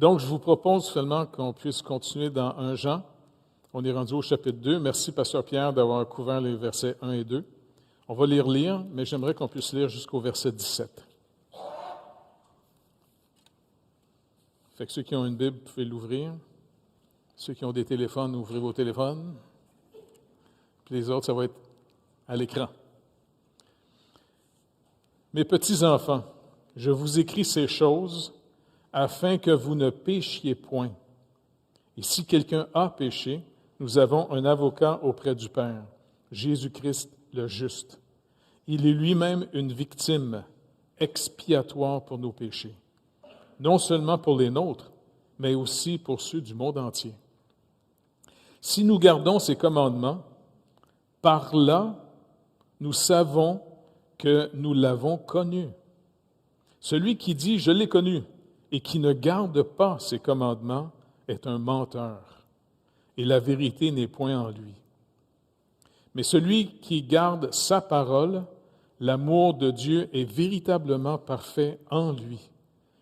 Donc, je vous propose seulement qu'on puisse continuer dans 1 Jean. On est rendu au chapitre 2. Merci, Pasteur Pierre, d'avoir couvert les versets 1 et 2. On va les relire, mais j'aimerais qu'on puisse lire jusqu'au verset 17. Fait que ceux qui ont une Bible, vous pouvez l'ouvrir. Ceux qui ont des téléphones, ouvrez vos téléphones. Puis les autres, ça va être à l'écran. Mes petits enfants, je vous écris ces choses afin que vous ne péchiez point. Et si quelqu'un a péché, nous avons un avocat auprès du Père, Jésus-Christ le juste. Il est lui-même une victime expiatoire pour nos péchés, non seulement pour les nôtres, mais aussi pour ceux du monde entier. Si nous gardons ces commandements, par là, nous savons que nous l'avons connu. Celui qui dit « je l'ai connu » et qui ne garde pas ses commandements est un menteur, et la vérité n'est point en lui. Mais celui qui garde sa parole, l'amour de Dieu est véritablement parfait en lui.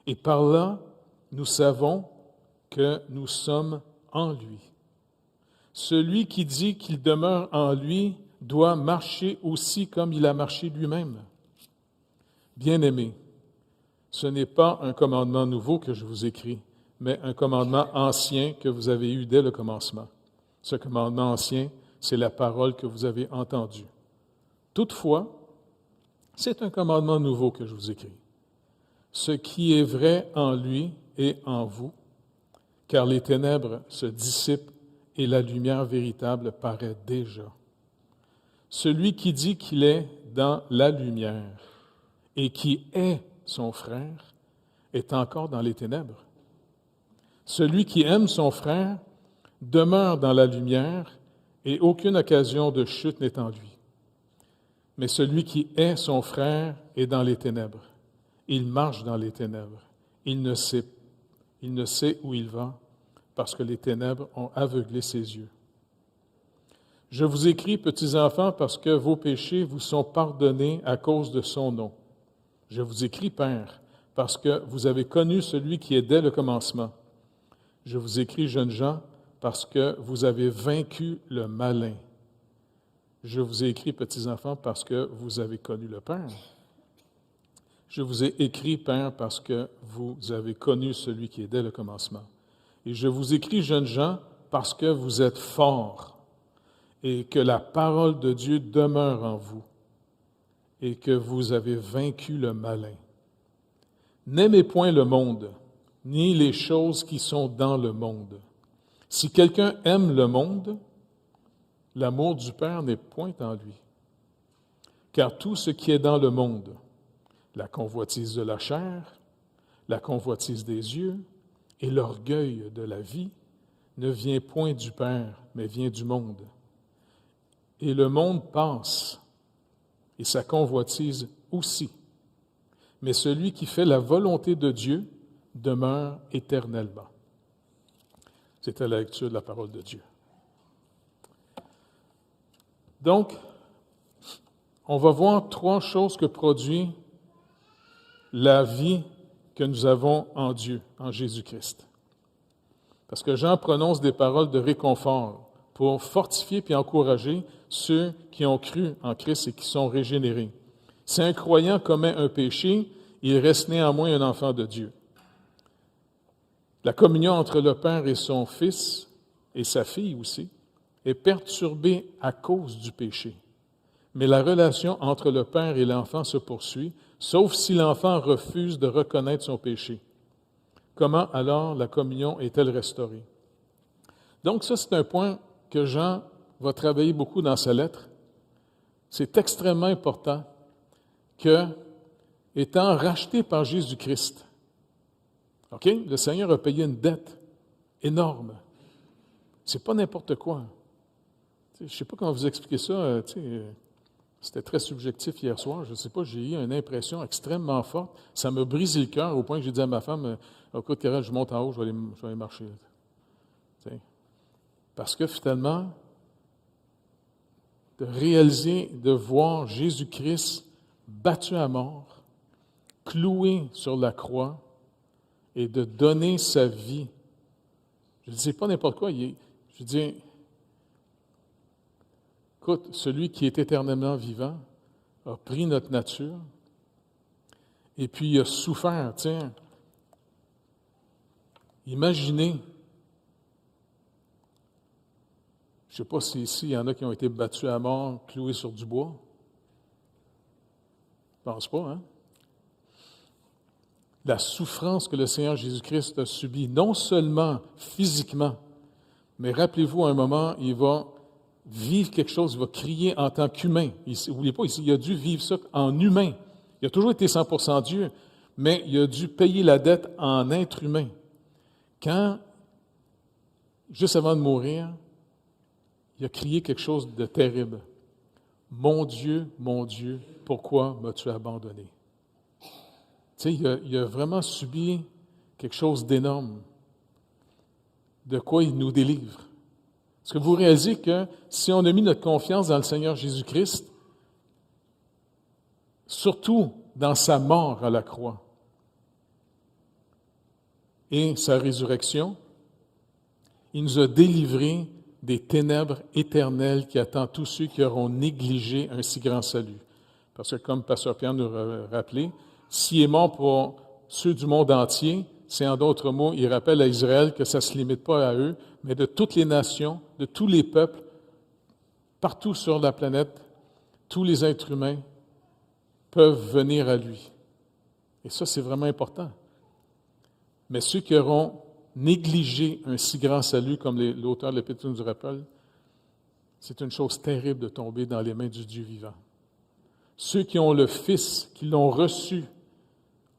Et par là, nous savons que nous sommes en lui. Celui qui dit qu'il demeure en lui doit marcher aussi comme il a marché lui-même. Bien-aimés, ce n'est pas un commandement nouveau que je vous écris, mais un commandement ancien que vous avez eu dès le commencement. Ce commandement ancien, c'est la parole que vous avez entendue. Toutefois, c'est un commandement nouveau que je vous écris. Ce qui est vrai en lui et en vous, car les ténèbres se dissipent et la lumière véritable paraît déjà. Celui qui dit qu'il est dans la lumière et qui est son frère est encore dans les ténèbres. Celui qui aime son frère demeure dans la lumière et aucune occasion de chute n'est en lui. Mais celui qui est son frère est dans les ténèbres. Il marche dans les ténèbres. Il ne sait où il va parce que les ténèbres ont aveuglé ses yeux. Je vous écris, petits enfants, parce que vos péchés vous sont pardonnés à cause de son nom. Je vous écris, Père, parce que vous avez connu celui qui est dès le commencement. Je vous écris, jeunes gens, parce que vous avez vaincu le malin. Je vous ai écrit, petits enfants, parce que vous avez connu le Père. Je vous ai écrit, Père, parce que vous avez connu celui qui est dès le commencement. Et je vous écris, jeunes gens, parce que vous êtes forts et que la parole de Dieu demeure en vous et que vous avez vaincu le malin. N'aimez point le monde, ni les choses qui sont dans le monde. Si quelqu'un aime le monde, l'amour du Père n'est point en lui. Car tout ce qui est dans le monde, la convoitise de la chair, la convoitise des yeux et l'orgueil de la vie, ne vient point du Père, mais vient du monde. Et le monde passe, et sa convoitise aussi. Mais celui qui fait la volonté de Dieu demeure éternellement. C'était la lecture de la parole de Dieu. Donc, on va voir 3 choses que produit la vie que nous avons en Dieu, en Jésus-Christ. Parce que Jean prononce des paroles de réconfort pour fortifier et encourager ceux qui ont cru en Christ et qui sont régénérés. Si un croyant commet un péché, il reste néanmoins un enfant de Dieu. La communion entre le Père et son Fils, et sa fille aussi, est perturbée à cause du péché. Mais la relation entre le Père et l'enfant se poursuit, sauf si l'enfant refuse de reconnaître son péché. Comment alors la communion est-elle restaurée? Donc ça, c'est un point que Jean va travailler beaucoup dans sa lettre. C'est extrêmement important que, étant racheté par Jésus-Christ, OK? Le Seigneur a payé une dette énorme. C'est pas n'importe quoi. Je ne sais pas comment vous expliquer ça. C'était très subjectif hier soir. Je ne sais pas, j'ai eu une impression extrêmement forte. Ça m'a brisé le cœur au point que j'ai dit à ma femme, écoute, Karel, je monte en haut, je vais aller marcher. Parce que finalement, de réaliser, de voir Jésus-Christ battu à mort, cloué sur la croix, et de donner sa vie. Je ne dis pas n'importe quoi. Je dis, écoute, celui qui est éternellement vivant a pris notre nature et puis il a souffert. Tiens, imaginez, je ne sais pas si ici il y en a qui ont été battus à mort, cloués sur du bois. Je ne pense pas, hein? La souffrance que le Seigneur Jésus-Christ a subie, non seulement physiquement, mais rappelez-vous, à un moment, il va vivre quelque chose, il va crier en tant qu'humain. N'oubliez pas, il a dû vivre ça en humain. Il a toujours été 100% Dieu, mais il a dû payer la dette en être humain. Quand, juste avant de mourir, il a crié quelque chose de terrible. Mon Dieu, pourquoi m'as-tu abandonné? Tu sais, il a vraiment subi quelque chose d'énorme. De quoi il nous délivre. Est-ce que vous réalisez que si on a mis notre confiance dans le Seigneur Jésus-Christ, surtout dans sa mort à la croix et sa résurrection, il nous a délivrés des ténèbres éternelles qui attendent tous ceux qui auront négligé un si grand salut. Parce que comme Pasteur Pierre nous l'a rappelé, s'il est mort pour ceux du monde entier, c'est en d'autres mots, il rappelle à Israël que ça ne se limite pas à eux, mais de toutes les nations, de tous les peuples, partout sur la planète, tous les êtres humains peuvent venir à lui. Et ça, c'est vraiment important. Mais ceux qui auront négligé un si grand salut, comme l'auteur de l'Épître nous rappelle, c'est une chose terrible de tomber dans les mains du Dieu vivant. Ceux qui ont le Fils, qui l'ont reçu,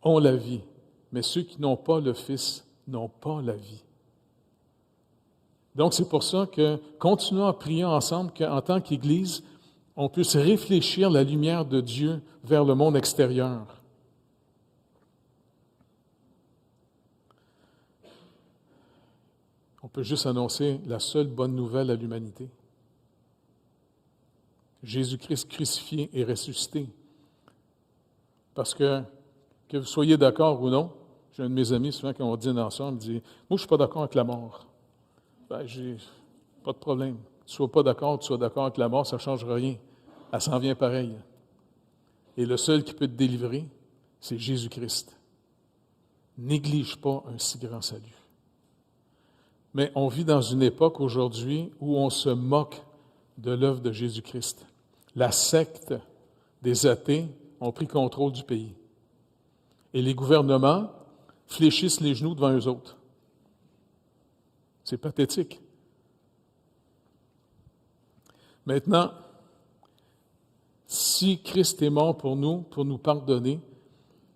ont la vie. Mais ceux qui n'ont pas le Fils n'ont pas la vie. Donc, c'est pour ça que, continuons à prier ensemble, qu'en tant qu'Église, on puisse réfléchir la lumière de Dieu vers le monde extérieur. On peut juste annoncer la seule bonne nouvelle à l'humanité. Jésus-Christ crucifié et ressuscité. Parce que vous soyez d'accord ou non, j'ai un de mes amis, souvent, quand on dîne ensemble, il dit « Moi, je ne suis pas d'accord avec la mort. » Ben, j'ai pas de problème. Tu ne sois pas d'accord, tu sois d'accord avec la mort, ça ne change rien. Elle s'en vient pareil. Et le seul qui peut te délivrer, c'est Jésus-Christ. Néglige pas un si grand salut. Mais on vit dans une époque aujourd'hui où on se moque de l'œuvre de Jésus-Christ. La secte des athées ont pris contrôle du pays. Et les gouvernements fléchissent les genoux devant eux autres. C'est pathétique. Maintenant, si Christ est mort pour nous pardonner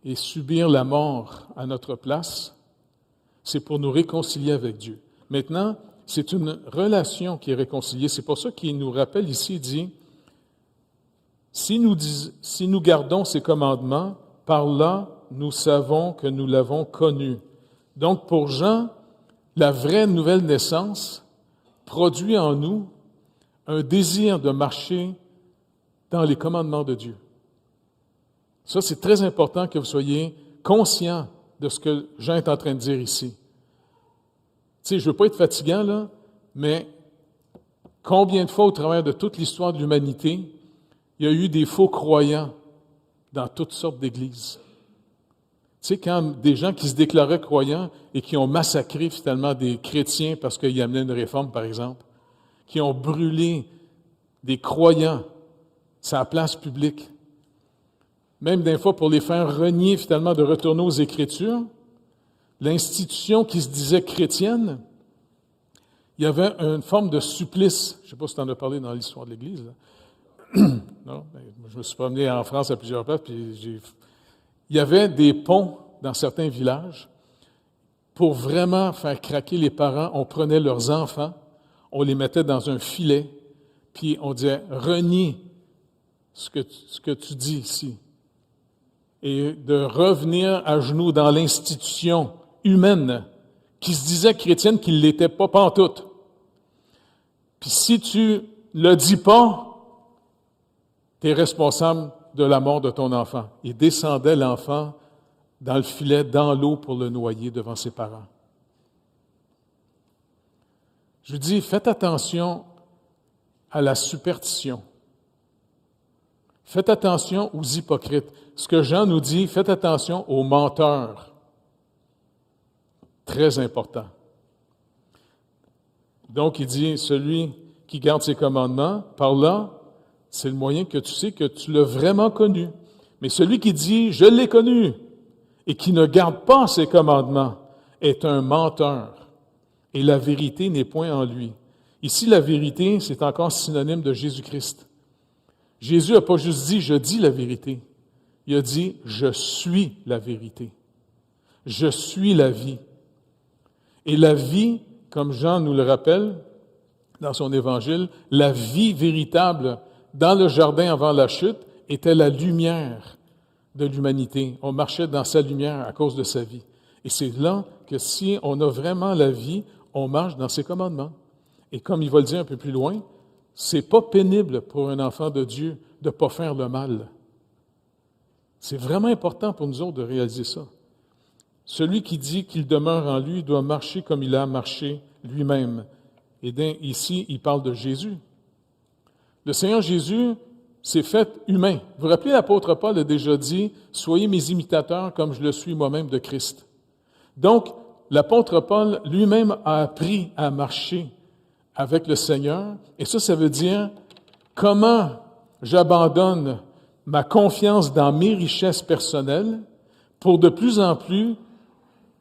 et subir la mort à notre place, c'est pour nous réconcilier avec Dieu. Maintenant, c'est une relation qui est réconciliée. C'est pour ça qu'il nous rappelle ici, il dit, si nous gardons ses commandements, par là, nous savons que nous l'avons connu. Donc, pour Jean, la vraie nouvelle naissance produit en nous un désir de marcher dans les commandements de Dieu. Ça, c'est très important que vous soyez conscients de ce que Jean est en train de dire ici. Tu sais, je ne veux pas être fatigant, là, mais combien de fois au travers de toute l'histoire de l'humanité, il y a eu des faux croyants dans toutes sortes d'églises. Tu sais, quand des gens qui se déclaraient croyants et qui ont massacré finalement des chrétiens parce qu'ils amenaient une réforme, par exemple, qui ont brûlé des croyants sur la place publique, même des fois pour les faire renier finalement de retourner aux Écritures, l'institution qui se disait chrétienne, il y avait une forme de supplice. Je ne sais pas si tu en as parlé dans l'histoire de l'Église. Non, je me suis promené en France à plusieurs places, puis il y avait des ponts dans certains villages. Pour vraiment faire craquer les parents, on prenait leurs enfants, on les mettait dans un filet, puis on disait « renie ce que tu dis ici ». Et de revenir à genoux dans l'institution humaine qui se disait chrétienne, qui ne l'était pas pantoute. Puis si tu le dis pas, tu es responsable de la mort de ton enfant. Il descendait l'enfant dans le filet, dans l'eau pour le noyer devant ses parents. Je vous dis, faites attention à la superstition. Faites attention aux hypocrites. Ce que Jean nous dit, faites attention aux menteurs. Très important. Donc, il dit, celui qui garde ses commandements, par là, c'est le moyen que tu sais que tu l'as vraiment connu. Mais celui qui dit, je l'ai connu, et qui ne garde pas ses commandements, est un menteur. Et la vérité n'est point en lui. Ici, la vérité, c'est encore synonyme de Jésus-Christ. Jésus n'a pas juste dit « je dis la vérité ». Il a dit « je suis la vérité ». Je suis la vie. Et la vie, comme Jean nous le rappelle dans son évangile, la vie véritable dans le jardin avant la chute était la lumière de l'humanité. On marchait dans sa lumière à cause de sa vie. Et c'est là que si on a vraiment la vie, on marche dans ses commandements. Et comme il va le dire un peu plus loin, c'est pas pénible pour un enfant de Dieu de ne pas faire le mal. C'est vraiment important pour nous autres de réaliser ça. Celui qui dit qu'il demeure en lui doit marcher comme il a marché lui-même. Et ici, il parle de Jésus. Le Seigneur Jésus s'est fait humain. Vous vous rappelez, l'apôtre Paul a déjà dit « Soyez mes imitateurs comme je le suis moi-même de Christ ». Donc, l'apôtre Paul lui-même a appris à marcher avec le Seigneur. Et ça veut dire comment j'abandonne ma confiance dans mes richesses personnelles pour de plus en plus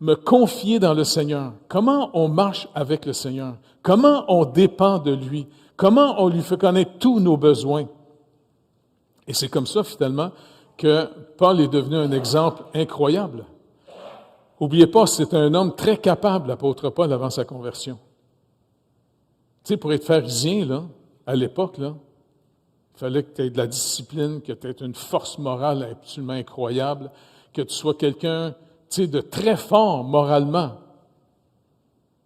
me confier dans le Seigneur. Comment on marche avec le Seigneur? Comment on dépend de lui? Comment on lui fait connaître tous nos besoins? Et c'est comme ça, finalement, que Paul est devenu un exemple incroyable. N'oubliez pas, c'est un homme très capable, l'apôtre Paul, avant sa conversion. Tu sais, pour être pharisien, là, à l'époque, là, il fallait que tu aies de la discipline, que tu aies une force morale absolument incroyable, que tu sois quelqu'un, tu sais, de très fort moralement.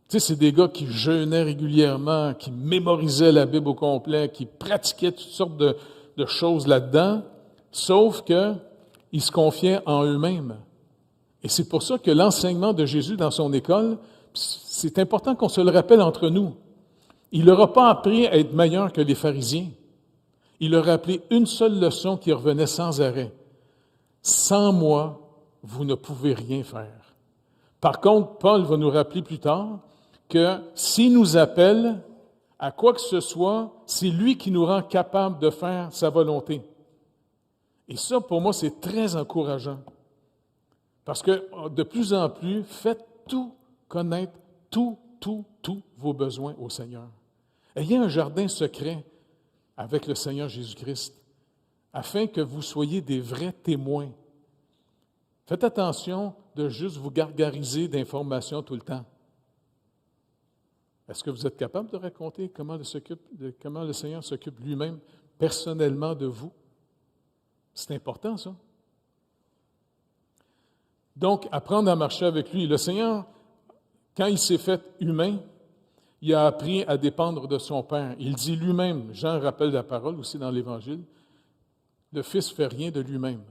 Tu sais, c'est des gars qui jeûnaient régulièrement, qui mémorisaient la Bible au complet, qui pratiquaient toutes sortes de choses là-dedans, sauf qu'ils se confiaient en eux-mêmes. Et c'est pour ça que l'enseignement de Jésus dans son école, c'est important qu'on se le rappelle entre nous. Il leur a pas appris à être meilleur que les pharisiens. Il leur a appris une seule leçon qui revenait sans arrêt. Sans moi, vous ne pouvez rien faire. Par contre, Paul va nous rappeler plus tard que s'il nous appelle à quoi que ce soit, c'est lui qui nous rend capable de faire sa volonté. Et ça, pour moi, c'est très encourageant. Parce que de plus en plus, faites tout connaître, tous vos besoins au Seigneur. Ayez un jardin secret avec le Seigneur Jésus-Christ, afin que vous soyez des vrais témoins. Faites attention de juste vous gargariser d'informations tout le temps. Est-ce que vous êtes capable de raconter comment le Seigneur s'occupe lui-même personnellement de vous? C'est important, ça. Donc, apprendre à marcher avec lui. Le Seigneur, quand il s'est fait humain, il a appris à dépendre de son Père. Il dit lui-même, Jean rappelle la parole aussi dans l'Évangile, le Fils ne fait rien de lui-même.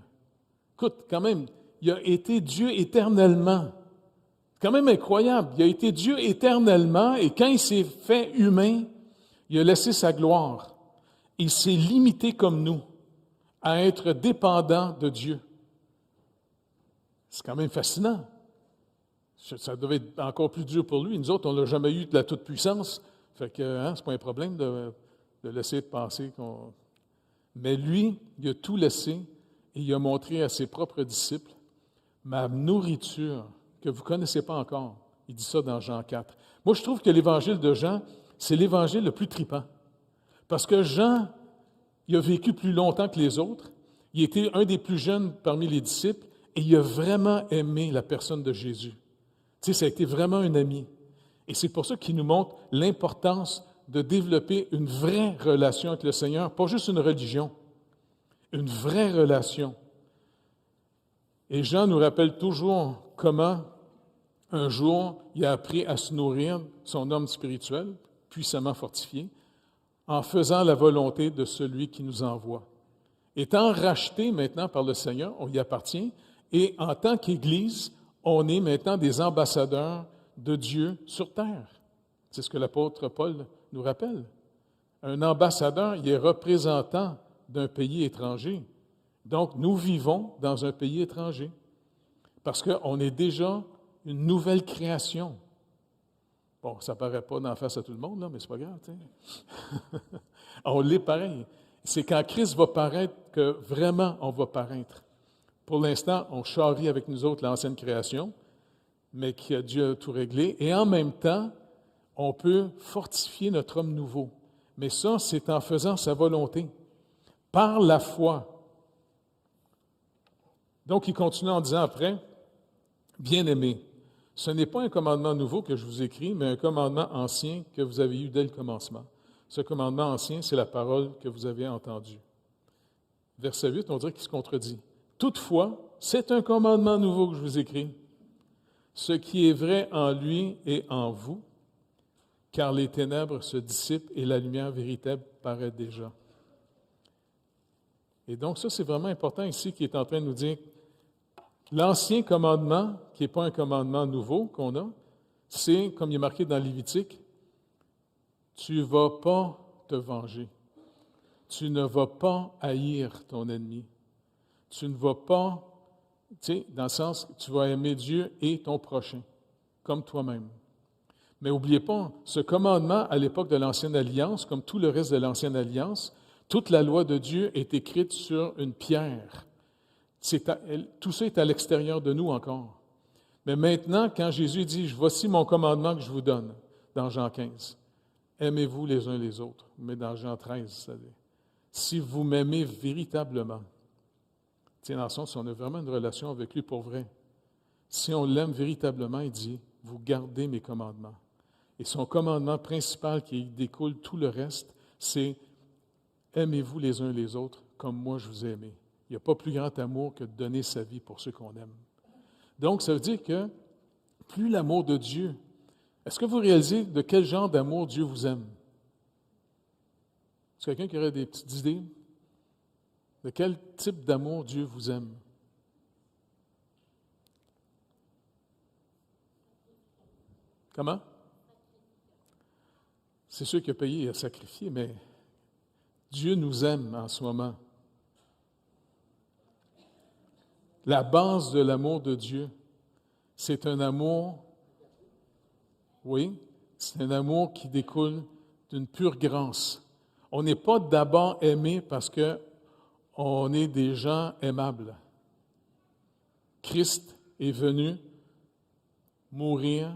Écoute, quand même, il a été Dieu éternellement. C'est quand même incroyable. Il a été Dieu éternellement et quand il s'est fait humain, il a laissé sa gloire. Il s'est limité comme nous à être dépendant de Dieu. C'est quand même fascinant. Ça devait être encore plus dur pour lui. Nous autres, on n'a jamais eu de la toute-puissance. Fait que, c'est pas un problème de laisser de penser qu'on... Mais lui, il a tout laissé et il a montré à ses propres disciples ma nourriture que vous ne connaissez pas encore. Il dit ça dans Jean 4. Moi, je trouve que l'évangile de Jean, c'est l'évangile le plus trippant. Parce que Jean, il a vécu plus longtemps que les autres. Il était un des plus jeunes parmi les disciples et il a vraiment aimé la personne de Jésus. Tu sais, ça a été vraiment un ami. Et c'est pour ça qu'il nous montre l'importance de développer une vraie relation avec le Seigneur, pas juste une religion, une vraie relation. Et Jean nous rappelle toujours comment, un jour, il a appris à se nourrir son homme spirituel, puissamment fortifié, en faisant la volonté de celui qui nous envoie. Étant racheté maintenant par le Seigneur, on y appartient, Et en tant qu'Église, on est maintenant des ambassadeurs de Dieu sur terre. C'est ce que l'apôtre Paul nous rappelle. Un ambassadeur, il est représentant d'un pays étranger. Donc, nous vivons dans un pays étranger parce qu'on est déjà une nouvelle création. Bon, ça ne paraît pas d'en face à tout le monde, là, mais c'est pas grave, tu sais. On l'est pareil. C'est quand Christ va paraître que vraiment on va paraître. Pour l'instant, on charrie avec nous autres l'ancienne création, mais que Dieu a tout réglé. Et en même temps, on peut fortifier notre homme nouveau. Mais ça, c'est en faisant sa volonté, par la foi. Donc, il continue en disant après, « Bien-aimés, ce n'est pas un commandement nouveau que je vous écris, mais un commandement ancien que vous avez eu dès le commencement. Ce commandement ancien, c'est la parole que vous avez entendue. » Verset 8, on dirait qu'il se contredit. « Toutefois, c'est un commandement nouveau que je vous écris. Ce qui est vrai en lui et en vous, car les ténèbres se dissipent et la lumière véritable paraît déjà. » Et donc ça, c'est vraiment important ici qui est en train de nous dire l'ancien commandement, qui n'est pas un commandement nouveau qu'on a, c'est, comme il est marqué dans Lévitique, tu ne vas pas te venger. Tu ne vas pas haïr ton ennemi. Tu ne vas pas, tu sais, dans le sens, tu vas aimer Dieu et ton prochain, comme toi-même. Mais n'oubliez pas, ce commandement, à l'époque de l'Ancienne Alliance, comme tout le reste de l'Ancienne Alliance, toute la loi de Dieu est écrite sur une pierre. Tout ça est à l'extérieur de nous encore. Mais maintenant, quand Jésus dit « Voici mon commandement que je vous donne », dans Jean 15, « Aimez-vous les uns les autres », mais dans Jean 13, ça dit « Si vous m'aimez véritablement », dans le sens, si on a vraiment une relation avec lui pour vrai, si on l'aime véritablement, il dit « Vous gardez mes commandements ». Et son commandement principal qui découle tout le reste, c'est « Aimez-vous les uns les autres comme moi je vous ai aimé ». Il n'y a pas plus grand amour que de donner sa vie pour ceux qu'on aime. Donc, ça veut dire que plus l'amour de Dieu, est-ce que vous réalisez de quel genre d'amour Dieu vous aime? Est-ce que quelqu'un qui aurait des petites idées? De quel type d'amour Dieu vous aime? Comment? C'est sûr qu'il a payé et a sacrifié, mais Dieu nous aime en ce moment. La base de l'amour de Dieu, c'est un amour, oui, c'est un amour qui découle d'une pure grâce. On n'est pas d'abord aimé parce qu'on est des gens aimables. Christ est venu mourir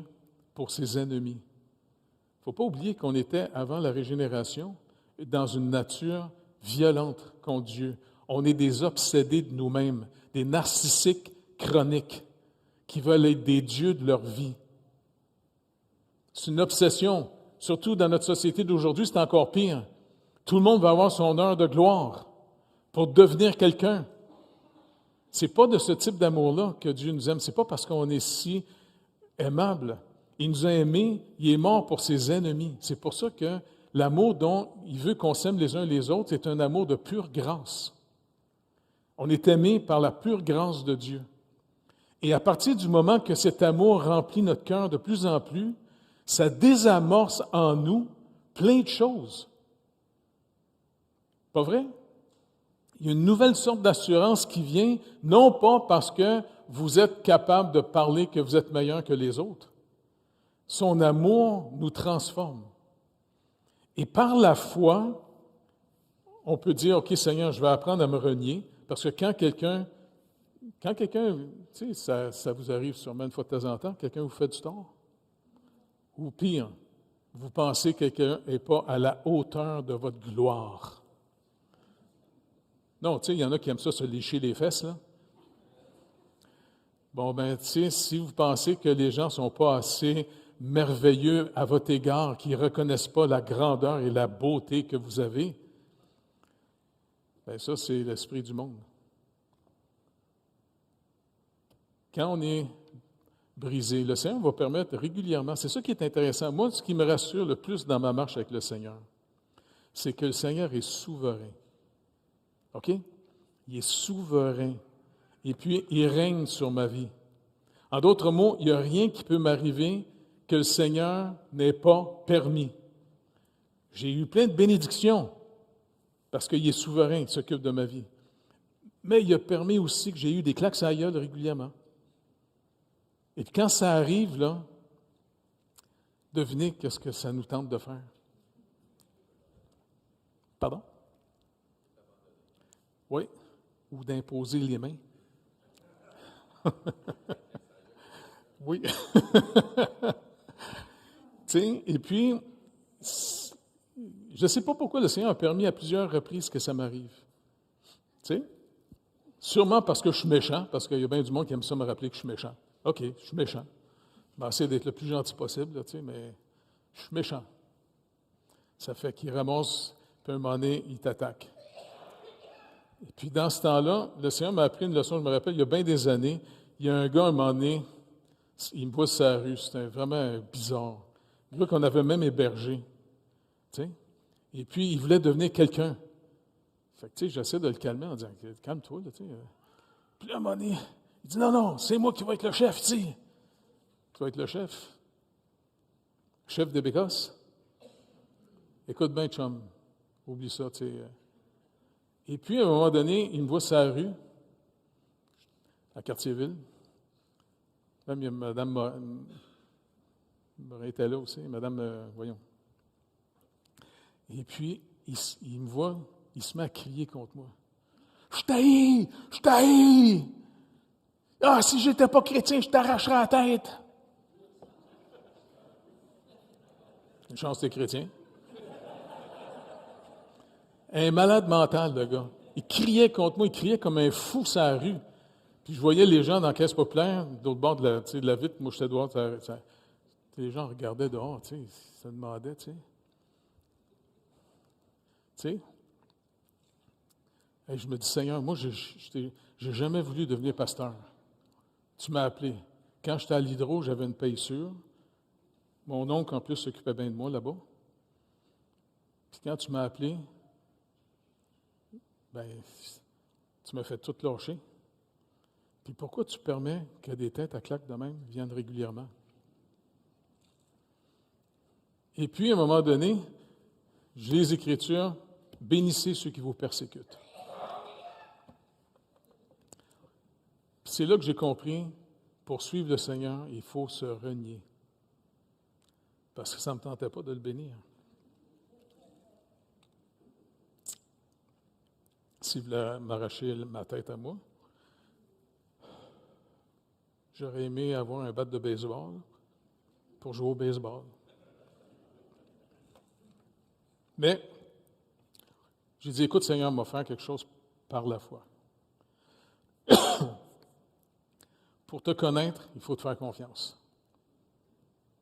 pour ses ennemis. Il ne faut pas oublier qu'on était, avant la régénération, dans une nature violente contre Dieu. On est des obsédés de nous-mêmes, des narcissiques chroniques qui veulent être des dieux de leur vie. C'est une obsession. Surtout dans notre société d'aujourd'hui, c'est encore pire. Tout le monde va avoir son heure de gloire pour devenir quelqu'un. Ce n'est pas de ce type d'amour-là que Dieu nous aime. Ce n'est pas parce qu'on est si aimable. Il nous a aimés, il est mort pour ses ennemis. C'est pour ça que l'amour dont il veut qu'on s'aime les uns les autres, c'est un amour de pure grâce. On est aimé par la pure grâce de Dieu. Et à partir du moment que cet amour remplit notre cœur de plus en plus, ça désamorce en nous plein de choses. Pas vrai? Il y a une nouvelle sorte d'assurance qui vient, non pas parce que vous êtes capable de parler que vous êtes meilleur que les autres. Son amour nous transforme. Et par la foi, on peut dire, OK, Seigneur, je vais apprendre à me renier, parce que quand quelqu'un, tu sais, ça vous arrive sûrement une fois de temps en temps, quelqu'un vous fait du tort. Ou pire, vous pensez que quelqu'un n'est pas à la hauteur de votre gloire. Non, tu sais, il y en a qui aiment ça se lécher les fesses, là. Bon, ben, tu sais, si vous pensez que les gens ne sont pas assez merveilleux à votre égard, qu'ils ne reconnaissent pas la grandeur et la beauté que vous avez, bien ça, c'est l'esprit du monde. Quand on est brisé, le Seigneur va permettre régulièrement, c'est ça qui est intéressant. Moi, ce qui me rassure le plus dans ma marche avec le Seigneur, c'est que le Seigneur est souverain. OK? Il est souverain. Et puis, il règne sur ma vie. En d'autres mots, il n'y a rien qui peut m'arriver que le Seigneur n'ait pas permis. J'ai eu plein de bénédictions parce qu'il est souverain, il s'occupe de ma vie. Mais il a permis aussi que j'ai eu des claques à la gueule régulièrement. Et puis quand ça arrive, là, devinez qu'est-ce que ça nous tente de faire. Pardon? Oui, ou d'imposer les mains. Oui. Et puis, je ne sais pas pourquoi le Seigneur a permis à plusieurs reprises que ça m'arrive. T'sais? Sûrement parce que je suis méchant, parce qu'il y a bien du monde qui aime ça me rappeler que je suis méchant. OK, je suis méchant. Je vais essayer d'être le plus gentil possible, là, mais je suis méchant. Ça fait qu'il ramasse, puis à un moment donné, il t'attaque. Et puis dans ce temps-là, le Seigneur m'a appris une leçon, je me rappelle, il y a bien des années, il y a un gars, à un moment donné, il me voit sur la rue, c'était vraiment bizarre. Un gars qu'on avait même hébergé. T'sais? Et puis, il voulait devenir quelqu'un. Fait que, j'essaie de le calmer en disant, calme-toi, là, Puis là, à un moment donné, il dit, non, c'est moi qui vais être le chef, Tu vas être le chef. Chef des Bécosses. Écoute bien, chum. Oublie ça, Et puis, à un moment donné, il me voit sur la rue, à Cartierville. Même, il y a Madame Morin était là aussi, Madame, voyons. Et puis, il me voit, il se met à crier contre moi. Je t'haïs! Ah, si j'étais pas chrétien, je t'arracherais la tête! Une chance que t'es chrétien. Un malade mental, le gars. Il criait contre moi, il criait comme un fou sur la rue. Puis je voyais les gens dans la caisse populaire, de l'autre bord de la vitre, moi j'étais dehors, les gens regardaient dehors, ça demandait, Et je me dis, Seigneur, moi, je n'ai jamais voulu devenir pasteur. Tu m'as appelé. Quand j'étais à l'Hydro, j'avais une paye sûre. Mon oncle, en plus, s'occupait bien de moi là-bas. Puis quand tu m'as appelé, tu m'as fait tout lâcher. Puis pourquoi tu permets que des têtes à claques de même viennent régulièrement? Et puis, à un moment donné, je lis les Écritures, bénissez ceux qui vous persécutent. Puis c'est là que j'ai compris, pour suivre le Seigneur, il faut se renier. Parce que ça ne me tentait pas de le bénir. S'il voulait m'arracher ma tête à moi, j'aurais aimé avoir un bat de baseball pour jouer au baseball. Mais, j'ai dit, écoute, Seigneur m'a fait quelque chose par la foi. Pour te connaître, il faut te faire confiance.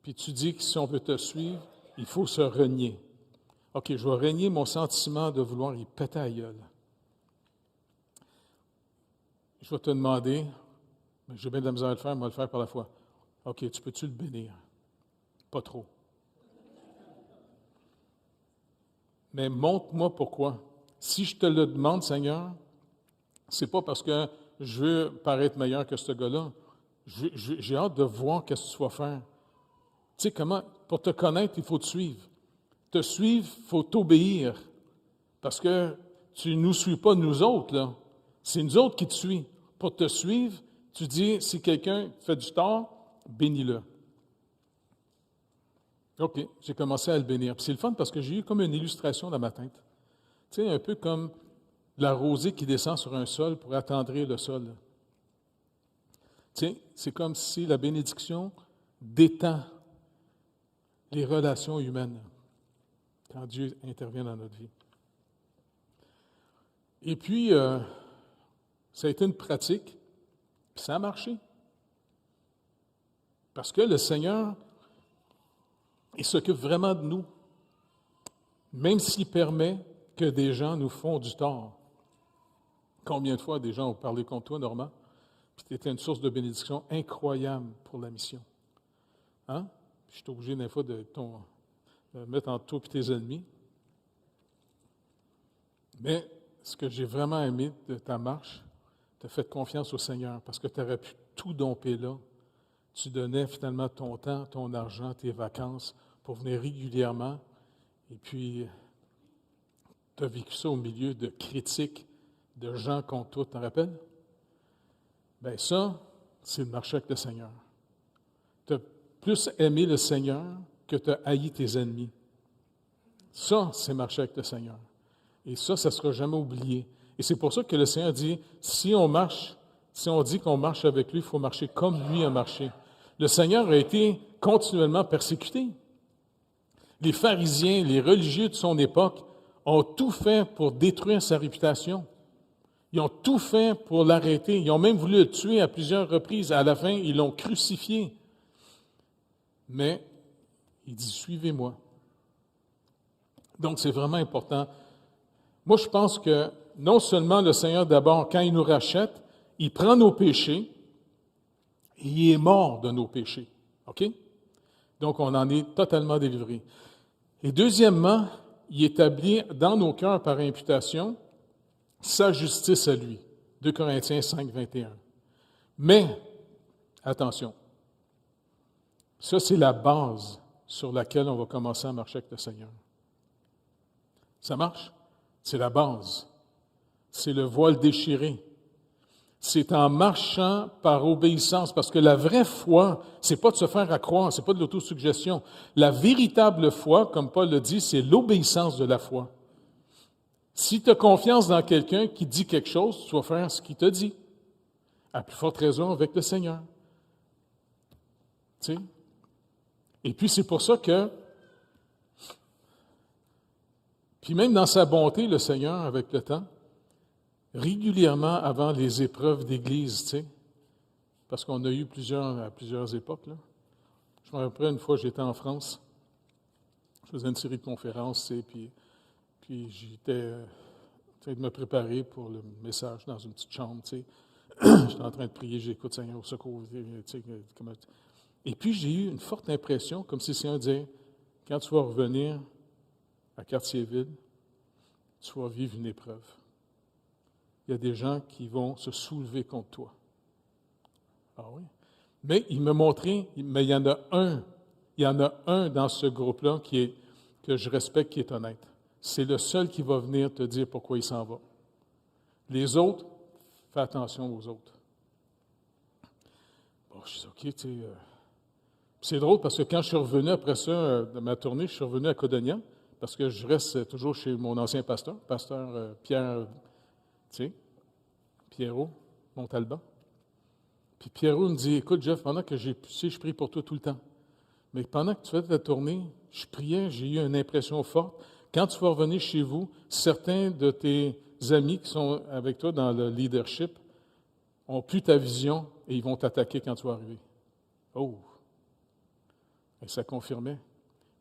Puis tu dis que si on veut te suivre, il faut se renier. OK, je vais renier mon sentiment de vouloir y péter à la gueule. Je vais te demander, mais j'ai bien de la misère à le faire, mais on va le faire par la foi. OK, tu peux-tu le bénir? Pas trop. Mais montre-moi pourquoi. Si je te le demande, Seigneur, c'est pas parce que je veux paraître meilleur que ce gars-là. J'ai hâte de voir qu'est-ce que tu vas faire. Tu sais comment, pour te connaître, il faut te suivre. Te suivre, il faut t'obéir. Parce que tu ne nous suis pas, nous autres, là. C'est nous autres qui te suivent. Pour te suivre, tu dis, si quelqu'un fait du tort, bénis-le. OK, j'ai commencé à le bénir. Puis c'est le fun parce que j'ai eu comme une illustration dans ma tête. Tu sais, un peu comme la rosée qui descend sur un sol pour attendrir le sol. Tu sais, c'est comme si la bénédiction détend les relations humaines quand Dieu intervient dans notre vie. Et puis, ça a été une pratique, puis ça a marché. Parce que le Seigneur, il s'occupe vraiment de nous, même s'il permet que des gens nous font du tort. Combien de fois des gens ont parlé contre toi, Normand, puis tu étais une source de bénédiction incroyable pour la mission. Hein? Je suis obligé des fois de mettre entre toi et tes ennemis. Mais ce que j'ai vraiment aimé de ta marche, tu as fait confiance au Seigneur parce que tu aurais pu tout domper là. Tu donnais finalement ton temps, ton argent, tes vacances pour venir régulièrement. Et puis, tu as vécu ça au milieu de critiques, de gens contre toi, tu t'en rappelles? Bien, ça, c'est le marché avec le Seigneur. Tu as plus aimé le Seigneur que tu as haï tes ennemis. Ça, c'est marcher avec le Seigneur. Et ça ne sera jamais oublié. Et c'est pour ça que le Seigneur dit, si on dit qu'on marche avec lui, il faut marcher comme lui a marché. Le Seigneur a été continuellement persécuté. Les pharisiens, les religieux de son époque ont tout fait pour détruire sa réputation. Ils ont tout fait pour l'arrêter. Ils ont même voulu le tuer à plusieurs reprises. À la fin, ils l'ont crucifié. Mais il dit, suivez-moi. Donc, c'est vraiment important. Moi, je pense que non seulement le Seigneur, d'abord, quand il nous rachète, il prend nos péchés et il est mort de nos péchés. OK? Donc, on en est totalement délivré. Et deuxièmement, il établit dans nos cœurs par imputation sa justice à lui. 2 Corinthiens 5, 21. Mais, attention, ça, c'est la base sur laquelle on va commencer à marcher avec le Seigneur. Ça marche? C'est la base. C'est le voile déchiré. C'est en marchant par obéissance, parce que la vraie foi, c'est pas de se faire accroire, c'est pas de l'autosuggestion. La véritable foi, comme Paul le dit, c'est l'obéissance de la foi. Si tu as confiance dans quelqu'un qui dit quelque chose, tu vas faire ce qu'il te dit. À plus forte raison avec le Seigneur. Tu sais? Et puis c'est pour ça que, puis même dans sa bonté, le Seigneur, avec le temps, régulièrement avant les épreuves d'Église, tu sais, parce qu'on a eu à plusieurs époques, là. Je me rappelle une fois, j'étais en France, je faisais une série de conférences, tu sais, puis j'étais en train de me préparer pour le message dans une petite chambre, tu sais. J'étais en train de prier, j'écoute Seigneur au secours, tu sais, et puis j'ai eu une forte impression, comme si le Seigneur disait, quand tu vas revenir à Cartierville, tu vas vivre une épreuve. Il y a des gens qui vont se soulever contre toi. Ah oui? Mais il m'a montré, mais il y en a un dans ce groupe-là que je respecte, qui est honnête. C'est le seul qui va venir te dire pourquoi il s'en va. Les autres, fais attention aux autres. Bon, je dis, OK, tu sais. C'est drôle parce que quand je suis revenu après ça, de ma tournée, je suis revenu à Codonia, parce que je reste toujours chez mon ancien pasteur Pierre, tu sais, Pierrot Montalban. Puis Pierrot me dit, écoute Jeff, pendant que je prie pour toi tout le temps. Mais pendant que tu fais ta tournée, je priais, j'ai eu une impression forte. Quand tu vas revenir chez vous, certains de tes amis qui sont avec toi dans le leadership ont plus ta vision et ils vont t'attaquer quand tu vas arriver. Oh! Et ça confirmait.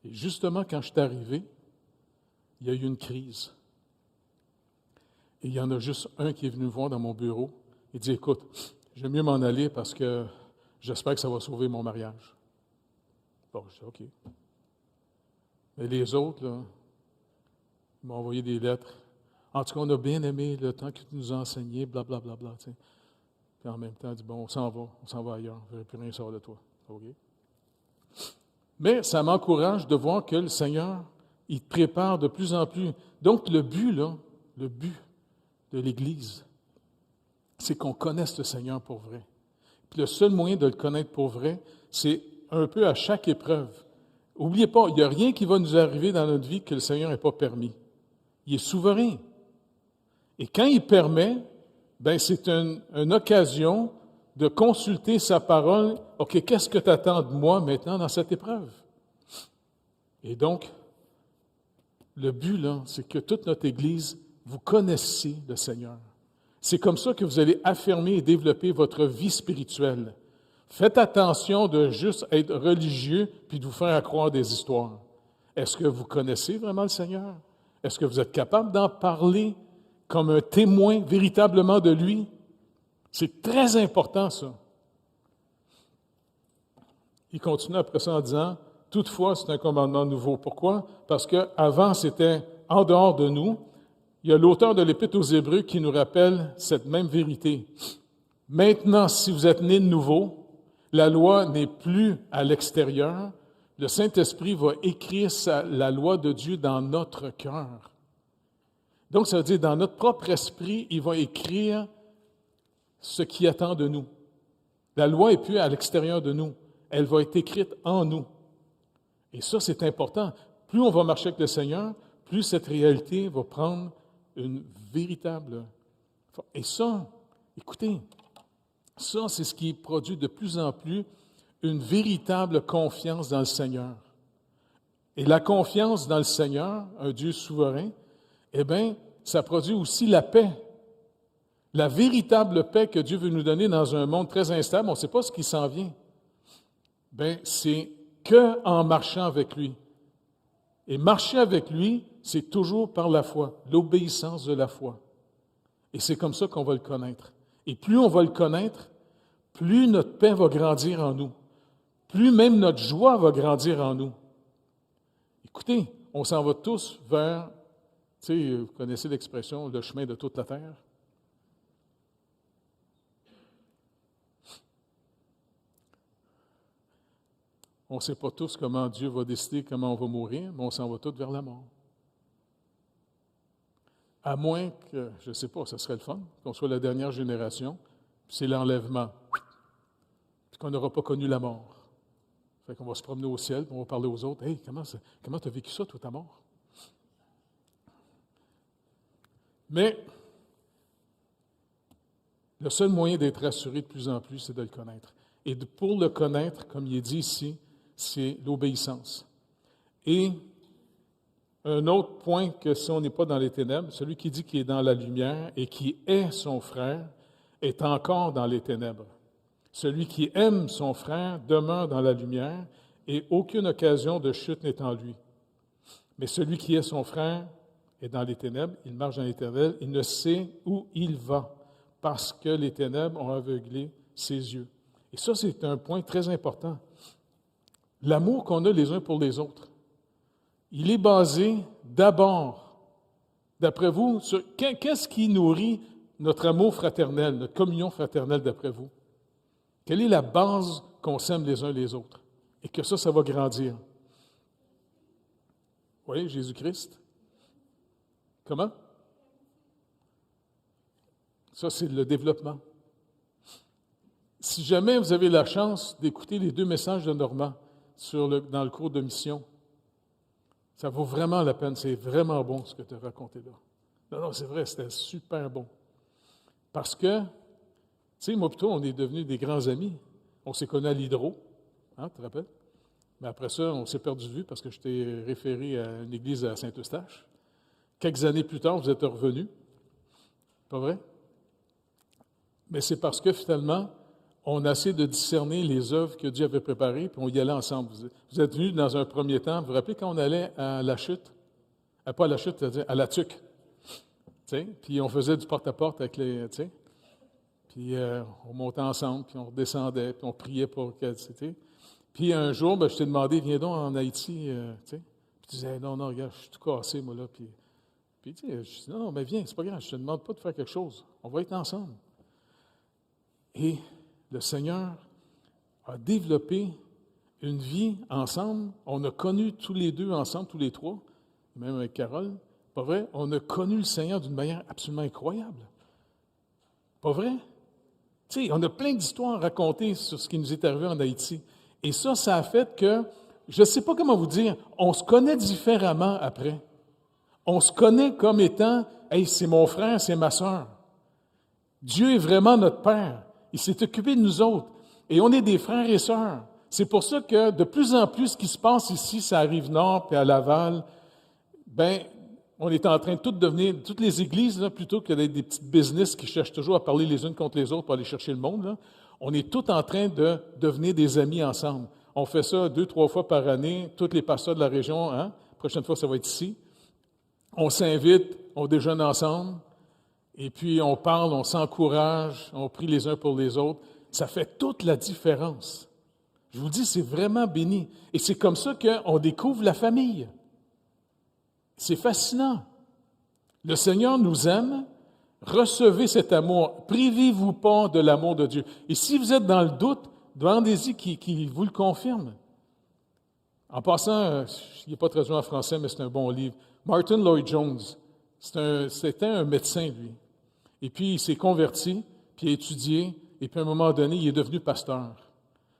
Et justement, quand je suis arrivé, il y a eu une crise. Et il y en a juste un qui est venu me voir dans mon bureau et dit, écoute, j'aime mieux m'en aller parce que j'espère que ça va sauver mon mariage. Bon, je dis, OK. Mais les autres, là, ils m'ont envoyé des lettres. En tout cas, on a bien aimé le temps que tu nous as enseigné, blablabla. Bla, bla, tu sais. Puis en même temps, on dit, bon, on s'en va ailleurs, je ne veux plus rien savoir de toi. OK. Mais ça m'encourage de voir que le Seigneur, il te prépare de plus en plus. Donc, le but de l'Église, c'est qu'on connaisse le Seigneur pour vrai. Puis le seul moyen de le connaître pour vrai, c'est un peu à chaque épreuve. N'oubliez pas, il n'y a rien qui va nous arriver dans notre vie que le Seigneur n'ait pas permis. Il est souverain. Et quand il permet, ben c'est une occasion de consulter sa parole. OK, qu'est-ce que tu attends de moi maintenant dans cette épreuve? Et donc, le but, là, c'est que toute notre Église, vous connaissez le Seigneur. C'est comme ça que vous allez affirmer et développer votre vie spirituelle. Faites attention de juste être religieux puis de vous faire accroire des histoires. Est-ce que vous connaissez vraiment le Seigneur? Est-ce que vous êtes capable d'en parler comme un témoin véritablement de lui? C'est très important, ça. Il continue après ça en disant, toutefois, c'est un commandement nouveau. Pourquoi? Parce qu'avant, c'était en dehors de nous. il y a l'auteur de l'Épître aux Hébreux qui nous rappelle cette même vérité. Maintenant, si vous êtes nés de nouveau, la loi n'est plus à l'extérieur. Le Saint-Esprit va écrire la loi de Dieu dans notre cœur. Donc, ça veut dire, dans notre propre esprit, il va écrire ce qui attend de nous. La loi n'est plus à l'extérieur de nous. Elle va être écrite en nous. Et ça, c'est important. Plus on va marcher avec le Seigneur, plus cette réalité va prendre une véritable... Et ça, écoutez, ça, c'est ce qui produit de plus en plus une véritable confiance dans le Seigneur. Et la confiance dans le Seigneur, un Dieu souverain, eh bien, ça produit aussi la paix. La véritable paix que Dieu veut nous donner dans un monde très instable, on ne sait pas ce qui s'en vient. Bien, c'est qu'en marchant avec lui. Et marcher avec lui, c'est toujours par la foi, l'obéissance de la foi. Et c'est comme ça qu'on va le connaître. Et plus on va le connaître, plus notre paix va grandir en nous. Plus même notre joie va grandir en nous. Écoutez, on s'en va tous vers, tu sais, vous connaissez l'expression, le chemin de toute la terre. On ne sait pas tous comment Dieu va décider comment on va mourir, mais on s'en va tous vers la mort. À moins que, je ne sais pas, ça serait le fun, qu'on soit la dernière génération, puis c'est l'enlèvement, puis qu'on n'aura pas connu la mort. Fait qu'on va se promener au ciel, puis on va parler aux autres. « Hey, comment tu as vécu ça, toi, ta mort? » Mais le seul moyen d'être assuré de plus en plus, c'est de le connaître. Et pour le connaître, comme il est dit ici, c'est l'obéissance. Et un autre point que si on n'est pas dans les ténèbres, celui qui dit qu'il est dans la lumière et qui est son frère est encore dans les ténèbres. Celui qui aime son frère demeure dans la lumière et aucune occasion de chute n'est en lui. Mais celui qui est son frère est dans les ténèbres, il marche dans l'éternel, il ne sait où il va parce que les ténèbres ont aveuglé ses yeux. Et ça, c'est un point très important. L'amour qu'on a les uns pour les autres, il est basé d'abord, d'après vous, sur qu'est-ce qui nourrit notre amour fraternel, notre communion fraternelle d'après vous? Quelle est la base qu'on s'aime les uns les autres? Et que ça va grandir. Oui, Jésus-Christ. Comment? Ça, c'est le développement. Si jamais vous avez la chance d'écouter les 2 messages de Normand dans le cours de mission, ça vaut vraiment la peine. C'est vraiment bon ce que tu as raconté là. Non, c'est vrai, c'était super bon. Parce que, tu sais, moi plutôt, on est devenus des grands amis. On s'est connus à l'Hydro, hein, tu te rappelles? Mais après ça, on s'est perdu de vue parce que je t'ai référé à une église à Saint-Eustache. Quelques années plus tard, vous êtes revenus. Pas vrai? Mais c'est parce que finalement, on a essayé de discerner les œuvres que Dieu avait préparées, puis on y allait ensemble. Vous êtes venus dans un premier temps, vous vous rappelez quand on allait à la chute? Pas à la chute, c'est-à-dire à la tuque. Puis on faisait du porte-à-porte avec les... Puis on montait ensemble, puis on redescendait, puis on priait pour que... Puis un jour, je t'ai demandé, viens donc en Haïti, Puis tu disais, non, regarde, je suis tout cassé, moi, là. Puis je dis, non, mais viens, c'est pas grave, je te demande pas de faire quelque chose. On va être ensemble. Et le Seigneur a développé une vie ensemble. On a connu tous les deux ensemble, tous les trois, même avec Carole. Pas vrai? On a connu le Seigneur d'une manière absolument incroyable. Pas vrai? Tu sais, on a plein d'histoires à raconter sur ce qui nous est arrivé en Haïti. Et ça a fait que, je ne sais pas comment vous dire, on se connaît différemment après. On se connaît comme étant, hey, c'est mon frère, c'est ma sœur. Dieu est vraiment notre Père. Il s'est occupé de nous autres. Et on est des frères et sœurs. C'est pour ça que de plus en plus, ce qui se passe ici, ça arrive nord puis à Laval, on est en train de toutes les églises, là, plutôt que des petites business qui cherchent toujours à parler les unes contre les autres pour aller chercher le monde, là, on est tous en train de devenir des amis ensemble. On fait ça 2-3 fois par année, tous les pasteurs de la région, hein? La prochaine fois, ça va être ici. On s'invite, on déjeune ensemble, et puis on parle, on s'encourage, on prie les uns pour les autres. Ça fait toute la différence. Je vous dis, c'est vraiment béni. Et c'est comme ça qu'on découvre la famille. C'est fascinant. Le Seigneur nous aime, recevez cet amour. Privez-vous pas de l'amour de Dieu. Et si vous êtes dans le doute, demandez-y qui vous le confirme. En passant, il n'est pas traduit en français, mais c'est un bon livre. Martin Lloyd-Jones, c'était un médecin, lui. Et puis, il s'est converti, puis il a étudié, et puis à un moment donné, il est devenu pasteur.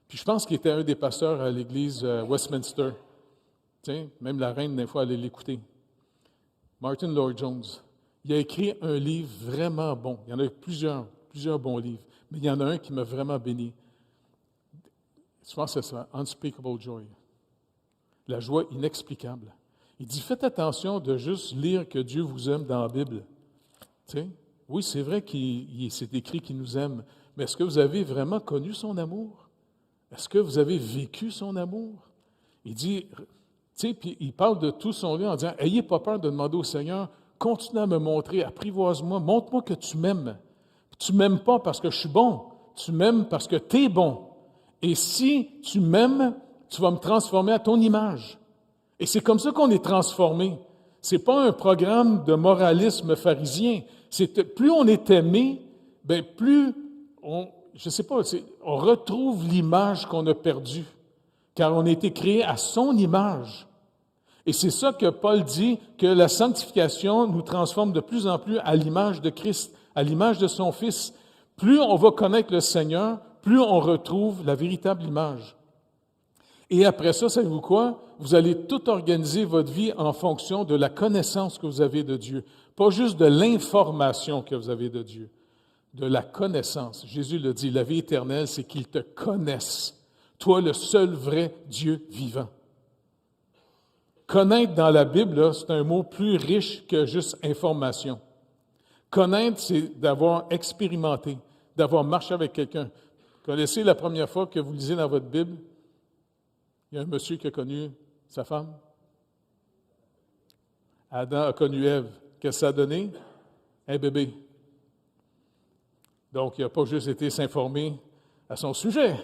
Puis je pense qu'il était un des pasteurs à l'église Westminster. Tiens, même la reine, des fois, allait l'écouter. Martin Lloyd-Jones. Il a écrit un livre vraiment bon. Il y en a plusieurs bons livres, mais il y en a un qui m'a vraiment béni. Je pense que c'est ça, Unspeakable Joy. La joie inexplicable. Il dit, faites attention de juste lire que Dieu vous aime dans la Bible. Tu sais, oui, c'est vrai qu'il s'est écrit qu'il nous aime, mais est-ce que vous avez vraiment connu son amour? Est-ce que vous avez vécu son amour? Il dit, tu sais, puis il parle de tout son livre en disant, ayez pas peur de demander au Seigneur, continue à me montrer, apprivoise-moi, montre-moi que tu m'aimes. Tu m'aimes pas parce que je suis bon, tu m'aimes parce que tu es bon. Et si tu m'aimes, tu vas me transformer à ton image. Et c'est comme ça qu'on est transformé. C'est pas un programme de moralisme pharisien. Plus on est aimé, bien plus on retrouve l'image qu'on a perdue, car on a été créé à son image. Et c'est ça que Paul dit, que la sanctification nous transforme de plus en plus à l'image de Christ, à l'image de son Fils. Plus on va connaître le Seigneur, plus on retrouve la véritable image. Et après ça, savez-vous quoi? Vous allez tout organiser votre vie en fonction de la connaissance que vous avez de Dieu. Pas juste de l'information que vous avez de Dieu, de la connaissance. Jésus le dit, la vie éternelle, c'est qu'ils te connaissent. Toi, le seul vrai Dieu vivant. Connaître dans la Bible, là, c'est un mot plus riche que juste information. Connaître, c'est d'avoir expérimenté, d'avoir marché avec quelqu'un. Connaissez la première fois que vous lisez dans votre Bible? Il y a un monsieur qui a connu sa femme. Adam a connu Ève. Qu'est-ce que ça a donné? Un bébé. Donc, il n'a pas juste été s'informer à son sujet.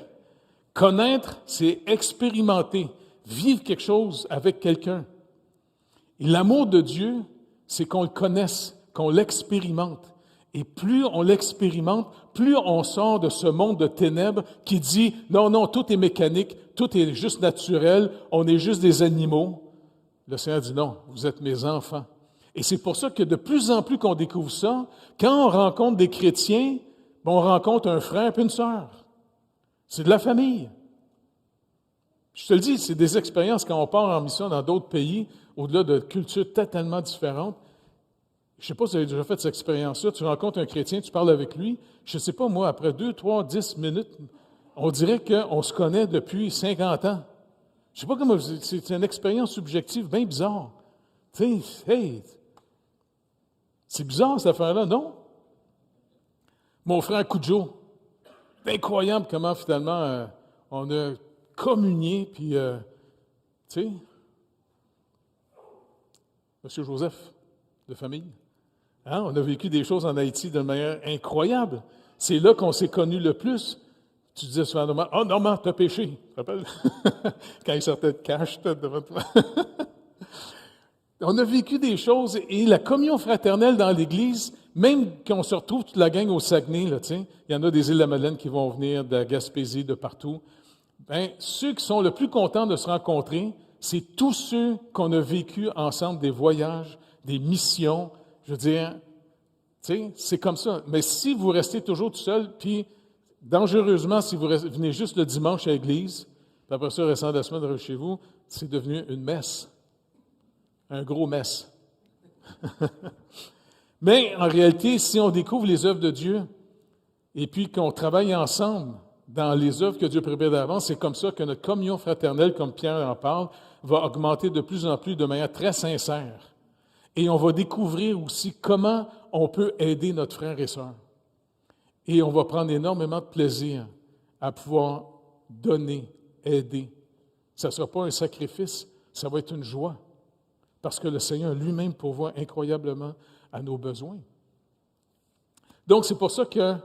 Connaître, c'est expérimenter, vivre quelque chose avec quelqu'un. Et l'amour de Dieu, c'est qu'on le connaisse, qu'on l'expérimente. Et plus on l'expérimente, plus on sort de ce monde de ténèbres qui dit « Non, non, tout est mécanique, tout est juste naturel, on est juste des animaux. » Le Seigneur dit « Non, vous êtes mes enfants. » Et c'est pour ça que de plus en plus qu'on découvre ça, quand on rencontre des chrétiens, on rencontre un frère et une sœur. C'est de la famille. Je te le dis, c'est des expériences quand on part en mission dans d'autres pays, au-delà de cultures totalement différentes. Je ne sais pas si vous avez déjà fait cette expérience-là. Tu rencontres un chrétien, tu parles avec lui. Je ne sais pas, moi, après 2, 3, 10 minutes, on dirait qu'on se connaît depuis 50 ans. Je ne sais pas comment, c'est une expérience subjective bien bizarre. Tu sais, hey, c'est bizarre cette affaire-là, non? Mon frère Cujo, c'est incroyable comment finalement on a communié, puis, tu sais, Monsieur Joseph, de famille. Hein? On a vécu des choses en Haïti de manière incroyable. C'est là qu'on s'est connus le plus. Tu disais souvent à Normand, « Ah, Normand, t'as péché. » Tu te rappelles? Quand il sortait de cash, devant toi. On a vécu des choses, et la communion fraternelle dans l'Église, même quand on se retrouve toute la gang au Saguenay, là, il y en a des Îles-de-la-Madeleine qui vont venir, de la Gaspésie, de partout. Bien, ceux qui sont le plus contents de se rencontrer, c'est tous ceux qu'on a vécu ensemble, des voyages, des missions. Je veux dire, c'est comme ça. Mais si vous restez toujours tout seul, puis dangereusement, si vous venez juste le dimanche à l'église, puis après ça, le restant de la semaine, chez vous, c'est devenu une messe. Un gros messe. Mais en réalité, si on découvre les œuvres de Dieu, et puis qu'on travaille ensemble dans les œuvres que Dieu prépare d'avance, c'est comme ça que notre communion fraternelle, comme Pierre en parle, va augmenter de plus en plus de manière très sincère. Et on va découvrir aussi comment on peut aider notre frère et sœur. Et on va prendre énormément de plaisir à pouvoir donner, aider. Ça ne sera pas un sacrifice, ça va être une joie. Parce que le Seigneur lui-même pourvoit incroyablement à nos besoins. Donc, c'est pour ça que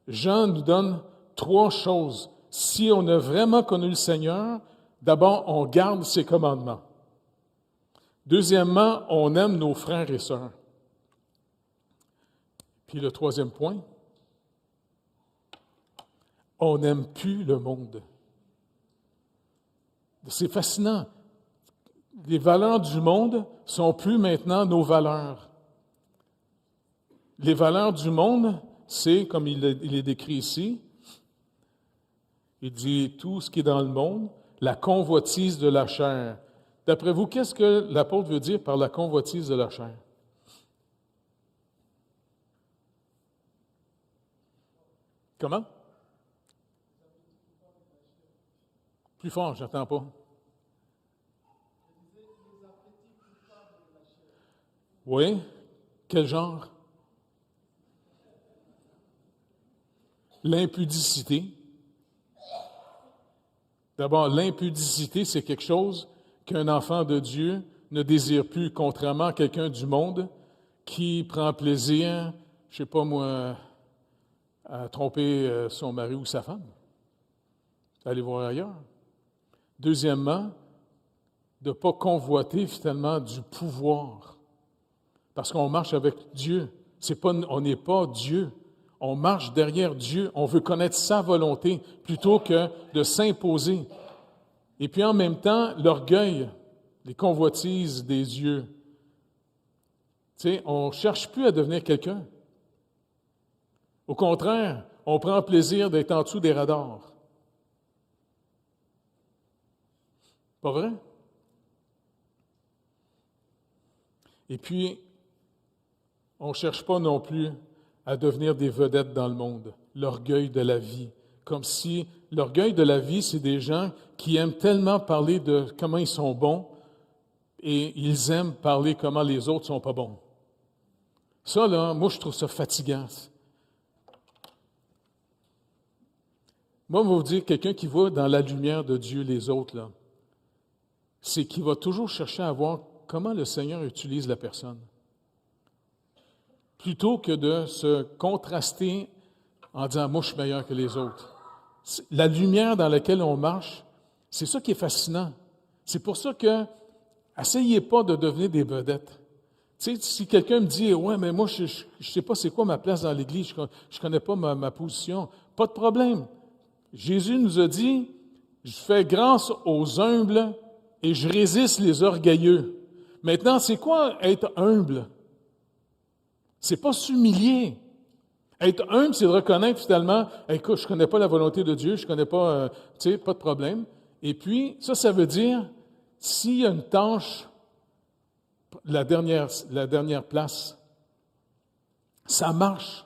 Jean nous donne 3 choses. Si on a vraiment connu le Seigneur, d'abord, on garde ses commandements. Deuxièmement, on aime nos frères et sœurs. Puis le troisième point, on n'aime plus le monde. C'est fascinant. Les valeurs du monde sont plus maintenant nos valeurs. Les valeurs du monde, c'est, comme il est décrit ici, il dit tout ce qui est dans le monde, la convoitise de la chair. D'après vous, qu'est-ce que l'apôtre veut dire par la convoitise de la chair? Comment? Plus fort, je n'entends pas. Oui? Quel genre? L'impudicité. D'abord, l'impudicité, c'est quelque chose qu'un enfant de Dieu ne désire plus, contrairement à quelqu'un du monde qui prend plaisir, je ne sais pas moi, à tromper son mari ou sa femme. Allez voir ailleurs. Deuxièmement, de ne pas convoiter finalement du pouvoir. Parce qu'on marche avec Dieu. On n'est pas Dieu. On marche derrière Dieu. On veut connaître sa volonté plutôt que de s'imposer. Et puis en même temps, l'orgueil, les convoitises des yeux. Tu sais, on ne cherche plus à devenir quelqu'un. Au contraire, on prend plaisir d'être en dessous des radars. Pas vrai? Et puis, on ne cherche pas non plus à devenir des vedettes dans le monde, l'orgueil de la vie. Comme si l'orgueil de la vie, c'est des gens qui aiment tellement parler de comment ils sont bons et ils aiment parler comment les autres ne sont pas bons. Ça, là, moi, je trouve ça fatigant. Moi, je vais vous dire, quelqu'un qui va dans la lumière de Dieu, les autres, là, c'est qu'il va toujours chercher à voir comment le Seigneur utilise la personne. Plutôt que de se contraster en disant « moi, je suis meilleur que les autres ». La lumière dans laquelle on marche, c'est ça qui est fascinant. C'est pour ça que, essayez pas de devenir des vedettes. Tu sais, si quelqu'un me dit « ouais, mais moi, je ne sais pas c'est quoi ma place dans l'Église, je ne connais pas ma position », pas de problème. Jésus nous a dit « je fais grâce aux humbles et je résiste les orgueilleux ». Maintenant, c'est quoi être humble? C'est pas s'humilier. Être humble, c'est de reconnaître finalement, écoute, je ne connais pas la volonté de Dieu, je ne connais pas, tu sais, pas de problème. Et puis, ça veut dire, s'il y a une tâche, la dernière place, ça marche.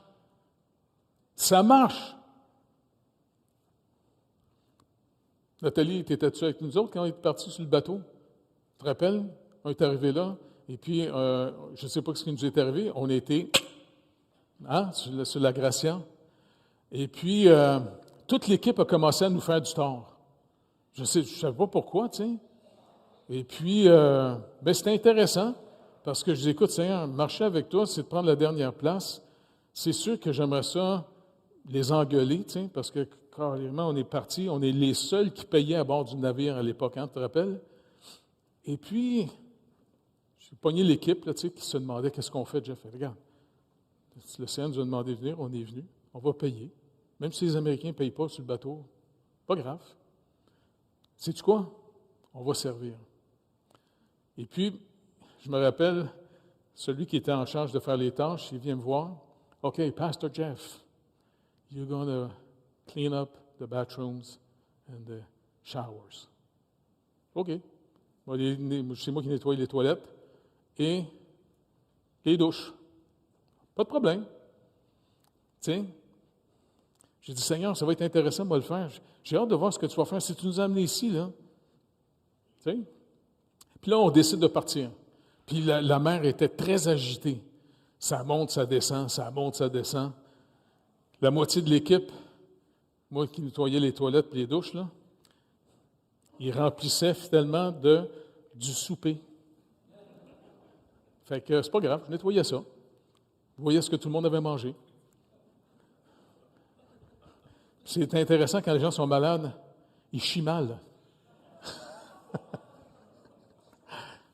Ça marche. Nathalie, étais-tu avec nous autres quand on est partis sur le bateau? Tu te rappelles? On est arrivé là, et puis, je ne sais pas ce qui nous est arrivé, on était sur la Gracia. Et puis, toute l'équipe a commencé à nous faire du tort. Je ne savais pas pourquoi, tu sais. Et puis, c'était intéressant, parce que je dis, écoute, Seigneur, marcher avec toi, c'est de prendre la dernière place. C'est sûr que j'aimerais ça les engueuler, tu sais, parce que carrément, on est partis, on est les seuls qui payaient à bord du navire à l'époque, hein, tu te rappelles? Et puis, j'ai pogné l'équipe là, tu sais, qui se demandait qu'est-ce qu'on fait, Jeff. Regarde, le Seigneur nous a demandé de venir, on est venu, on va payer. Même si les Américains ne payent pas sur le bateau, pas grave. Sais-tu quoi? On va servir. Et puis, je me rappelle, celui qui était en charge de faire les tâches, il vient me voir. OK, Pastor Jeff, you're going to clean up the bathrooms and the showers. OK. C'est moi qui nettoie les toilettes et les douches. Pas de problème. Tu sais, j'ai dit, Seigneur, ça va être intéressant, moi, le faire. J'ai hâte de voir ce que tu vas faire si tu nous as amenés ici, là. Tu sais? Puis là, on décide de partir. Puis la mer était très agitée. Ça monte, ça descend, ça monte, ça descend. La moitié de l'équipe, moi qui nettoyais les toilettes et les douches, là, ils remplissaient finalement du souper. Fait que c'est pas grave, je nettoyais ça. Je voyais ce que tout le monde avait mangé. C'est intéressant quand les gens sont malades, ils chient mal.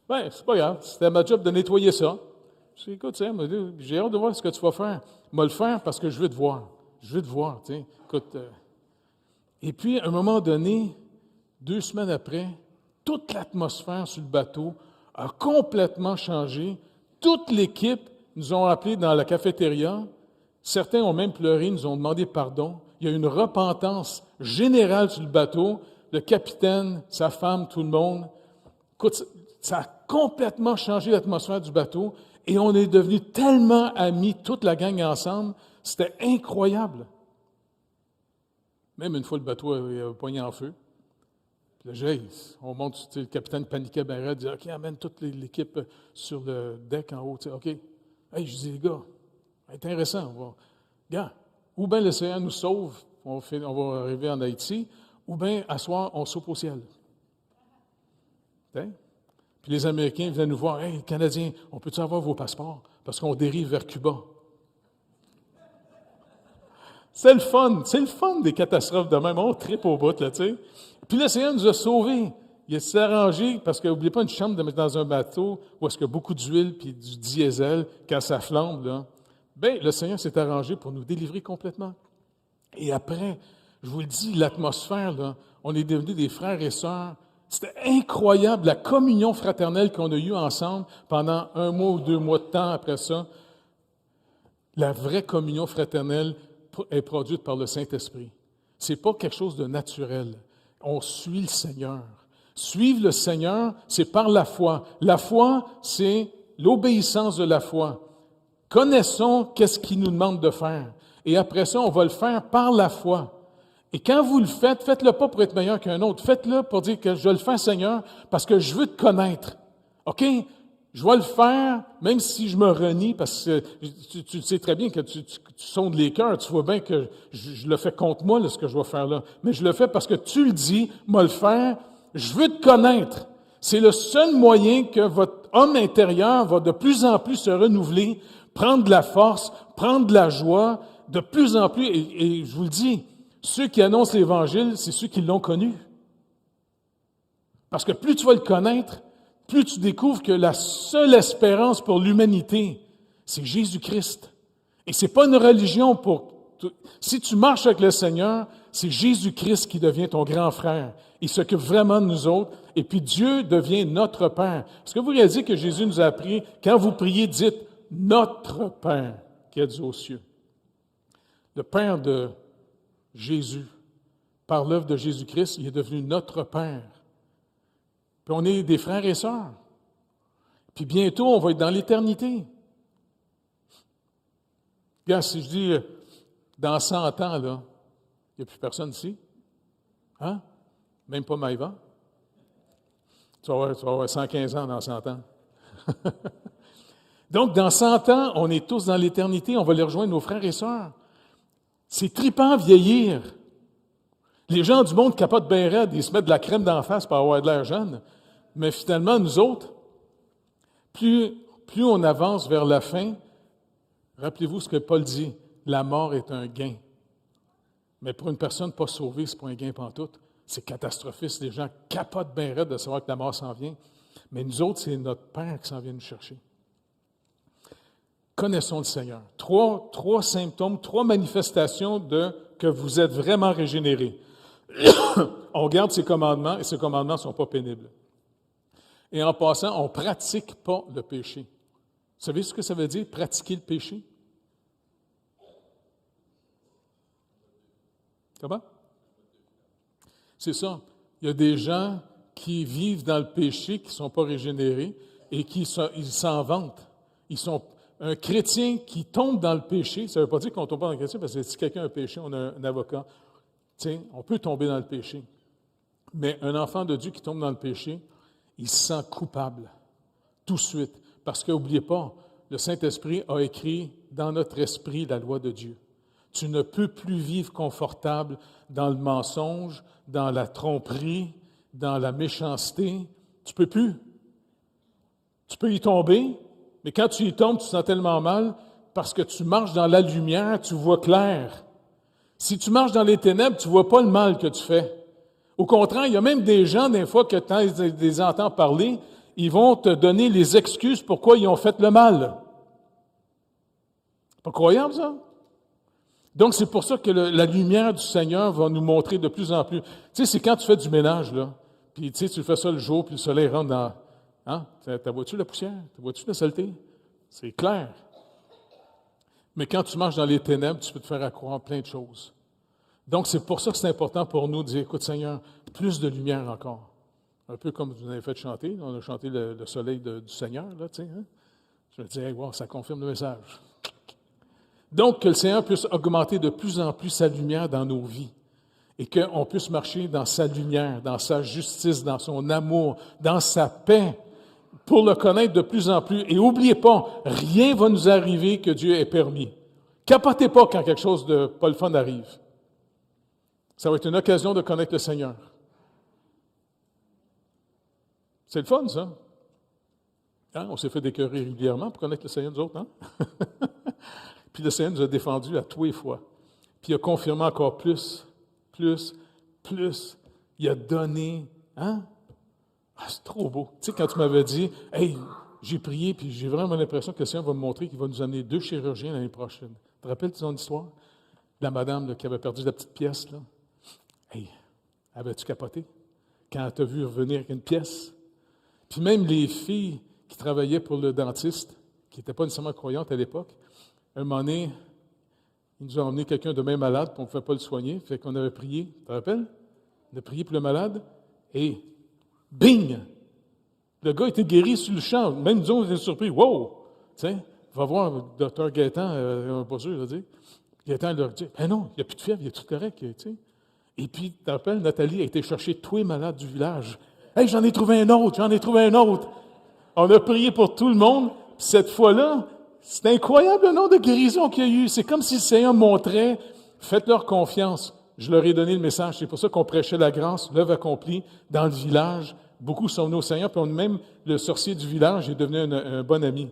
Ben, c'est pas grave, c'était ma job de nettoyer ça. Je dis, écoute, Seigneur, j'ai hâte de voir ce que tu vas faire. Je vais le faire parce que je veux te voir. Je veux te voir, tu sais. Écoute. Et puis, à un moment donné, 2 semaines après, toute l'atmosphère sur le bateau a complètement changé. Toute l'équipe nous ont appelés dans la cafétéria. Certains ont même pleuré, nous ont demandé pardon. Il y a eu une repentance générale sur le bateau. Le capitaine, sa femme, tout le monde. Écoute, ça a complètement changé l'atmosphère du bateau et on est devenus tellement amis, toute la gang ensemble. C'était incroyable. Même une fois, le bateau a pogné en feu. Puis là, on monte, tu sais, le capitaine paniquait bien raide, il dit « OK, amène toute l'équipe sur le deck en haut. » OK. Hey, je dis, les gars, intéressant. Gars, ou bien le Seigneur nous sauve, on va arriver en Haïti, ou bien, à soir, on saute au ciel. T'sais? Puis les Américains venaient nous voir. « Hey, Canadiens, on peut-tu avoir vos passeports? Parce qu'on dérive vers Cuba. » C'est le fun des catastrophes de même. On tripe au bout, là, tu sais. Puis le Seigneur nous a sauvés. Il s'est arrangé, parce que n'oubliez pas une chambre de mettre dans un bateau où est-ce qu'il y a beaucoup d'huile puis du diesel, quand ça flambe, là. Bien, le Seigneur s'est arrangé pour nous délivrer complètement. Et après, je vous le dis, l'atmosphère, là, on est devenus des frères et sœurs. C'était incroyable, la communion fraternelle qu'on a eue ensemble pendant 1 mois ou 2 mois de temps après ça. La vraie communion fraternelle est produite par le Saint-Esprit. Ce n'est pas quelque chose de naturel. On suit le Seigneur. Suivre le Seigneur, c'est par la foi. La foi, c'est l'obéissance de la foi. Connaissons qu'est-ce qu'il nous demande de faire. Et après ça, on va le faire par la foi. Et quand vous le faites, faites-le pas pour être meilleur qu'un autre. Faites-le pour dire que je le fais, Seigneur, parce que je veux te connaître. OK? Je vais le faire, même si je me renie, parce que tu sais très bien que tu sondes les cœurs. Tu vois bien que je le fais contre moi, là, ce que je vais faire là. Mais je le fais parce que tu le dis, moi le faire. Je veux te connaître. C'est le seul moyen que votre homme intérieur va de plus en plus se renouveler, prendre de la force, prendre de la joie, de plus en plus. Et je vous le dis, ceux qui annoncent l'Évangile, c'est ceux qui l'ont connu. Parce que plus tu vas le connaître, plus tu découvres que la seule espérance pour l'humanité, c'est Jésus-Christ. Et c'est pas une religion pour... Si tu marches avec le Seigneur, c'est Jésus-Christ qui devient ton grand frère. Il s'occupe vraiment de nous autres. Et puis Dieu devient notre Père. Est-ce que vous réalisez que Jésus nous a appris, quand vous priez, dites « Notre Père qui êtes aux cieux ». Le Père de Jésus, par l'œuvre de Jésus-Christ, il est devenu notre Père. Puis on est des frères et sœurs. Puis bientôt, on va être dans l'éternité. Regarde, si je dis, dans 100 ans, là, il n'y a plus personne ici. Hein? Même pas Maïva. Tu vas avoir 115 ans dans 100 ans. Donc, dans 100 ans, on est tous dans l'éternité. On va les rejoindre, nos frères et sœurs. C'est trippant vieillir. Les gens du monde capotent bien raide, ils se mettent de la crème d'en face pour avoir de l'air jeune. Mais finalement, nous autres, plus on avance vers la fin, rappelez-vous ce que Paul dit, la mort est un gain. Mais pour une personne pas sauvée, c'est pas un gain pantoute. C'est catastrophiste. Les gens capotent bien raide de savoir que la mort s'en vient. Mais nous autres, c'est notre Père qui s'en vient nous chercher. Connaissons le Seigneur. Trois symptômes, 3 manifestations que vous êtes vraiment régénérés. On garde ses commandements et ces commandements ne sont pas pénibles. Et en passant, on ne pratique pas le péché. Vous savez ce que ça veut dire, pratiquer le péché? Comment? C'est ça. Il y a des gens qui vivent dans le péché, qui ne sont pas régénérés et ils s'en vantent. Un chrétien qui tombe dans le péché, ça ne veut pas dire qu'on ne tombe pas dans le péché, parce que si quelqu'un a un péché, on a un avocat. Tiens, on peut tomber dans le péché. Mais un enfant de Dieu qui tombe dans le péché, il se sent coupable tout de suite. Parce que, n'oubliez pas, le Saint-Esprit a écrit dans notre esprit la loi de Dieu. Tu ne peux plus vivre confortable dans le mensonge, dans la tromperie, dans la méchanceté. Tu ne peux plus. Tu peux y tomber, mais quand tu y tombes, tu te sens tellement mal parce que tu marches dans la lumière, tu vois clair. Si tu marches dans les ténèbres, tu ne vois pas le mal que tu fais. Au contraire, il y a même des gens, des fois, que quand tu les entends parler, ils vont te donner les excuses pourquoi ils ont fait le mal. Pas croyable, ça? Donc, c'est pour ça que la lumière du Seigneur va nous montrer de plus en plus. Tu sais, c'est quand tu fais du ménage, là, puis tu sais, tu fais ça le jour, puis le soleil rentre dans... Hein? T'as vois-tu la poussière? T'as vois-tu la saleté? C'est clair. Mais quand tu marches dans les ténèbres, tu peux te faire accroire plein de choses. Donc, c'est pour ça que c'est important pour nous de dire, écoute, Seigneur, plus de lumière encore. Un peu comme vous avez fait chanter. On a chanté le soleil du Seigneur, là, tu sais. Hein? Je me dis, hey, wow, ça confirme le message. Donc, que le Seigneur puisse augmenter de plus en plus sa lumière dans nos vies et qu'on puisse marcher dans sa lumière, dans sa justice, dans son amour, dans sa paix, pour le connaître de plus en plus. Et n'oubliez pas, rien ne va nous arriver que Dieu ait permis. Capotez pas quand quelque chose de pas le fun arrive. Ça va être une occasion de connaître le Seigneur. C'est le fun, ça. Hein? On s'est fait décœurer régulièrement pour connaître le Seigneur, nous autres, hein? Puis le Seigneur nous a défendus à tous les fois. Puis il a confirmé encore plus. Il a donné. Hein? Ah, c'est trop beau. Tu sais, quand tu m'avais dit, hey, j'ai prié, puis j'ai vraiment l'impression que le Seigneur va me montrer qu'il va nous amener 2 chirurgiens l'année prochaine. Tu te rappelles de ton histoire? La madame là, qui avait perdu la petite pièce, là. Hey, avais-tu capoté? Quand elle t'a vu revenir avec une pièce? Puis même les filles qui travaillaient pour le dentiste, qui n'étaient pas nécessairement croyantes à l'époque, un moment donné, ils nous ont emmené quelqu'un de même malade, puis on ne pouvait pas le soigner. Fait qu'on avait prié, tu te rappelles? On a prié pour le malade, et bing! Le gars était guéri sur le champ. Même nous, on était surpris. Wow! Tiens, va voir le docteur Gaétan, pas sûr, il va dire. Gaétan leur dit, non, il n'y a plus de fièvre, il est tout correct, tu sais. Et puis, tu te rappelles, Nathalie a été chercher tous les malades du village. Hey, j'en ai trouvé un autre. On a prié pour tout le monde, puis cette fois-là, c'est incroyable le nombre de guérisons qu'il y a eu. C'est comme si le Seigneur montrait, faites-leur confiance. Je leur ai donné le message. C'est pour ça qu'on prêchait la grâce, l'œuvre accomplie dans le village. Beaucoup sont venus au Seigneur, puis même le sorcier du village est devenu un bon ami.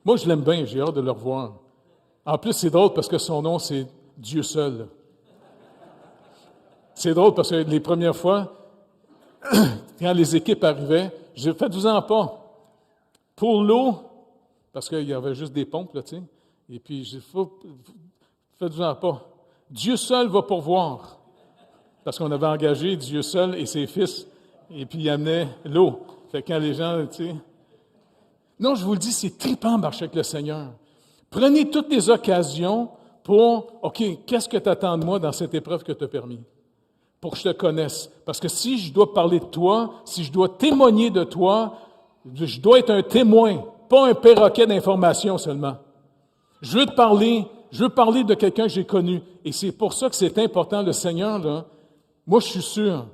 Moi, je l'aime bien, j'ai hâte de le revoir. En plus, c'est drôle parce que son nom, c'est Dieu seul. C'est drôle parce que les premières fois, quand les équipes arrivaient, j'ai fait 12 ans pas. Pour l'eau, parce qu'il y avait juste des pompes, là, tu sais. Et puis, j'ai fait 12 ans pas. Dieu seul va pourvoir. Parce qu'on avait engagé Dieu seul et ses fils. Et puis, il amenait l'eau. Fait que quand les gens, tu sais. Non, je vous le dis, c'est trippant de marcher avec le Seigneur. Prenez toutes les occasions pour, OK, qu'est-ce que tu attends de moi dans cette épreuve que tu as permis? Pour que je te connaisse. Parce que si je dois parler de toi, si je dois témoigner de toi, je dois être un témoin, pas un perroquet d'informations seulement. Je veux parler de quelqu'un que j'ai connu. Et c'est pour ça que c'est important, le Seigneur, là. Moi, je suis sûr.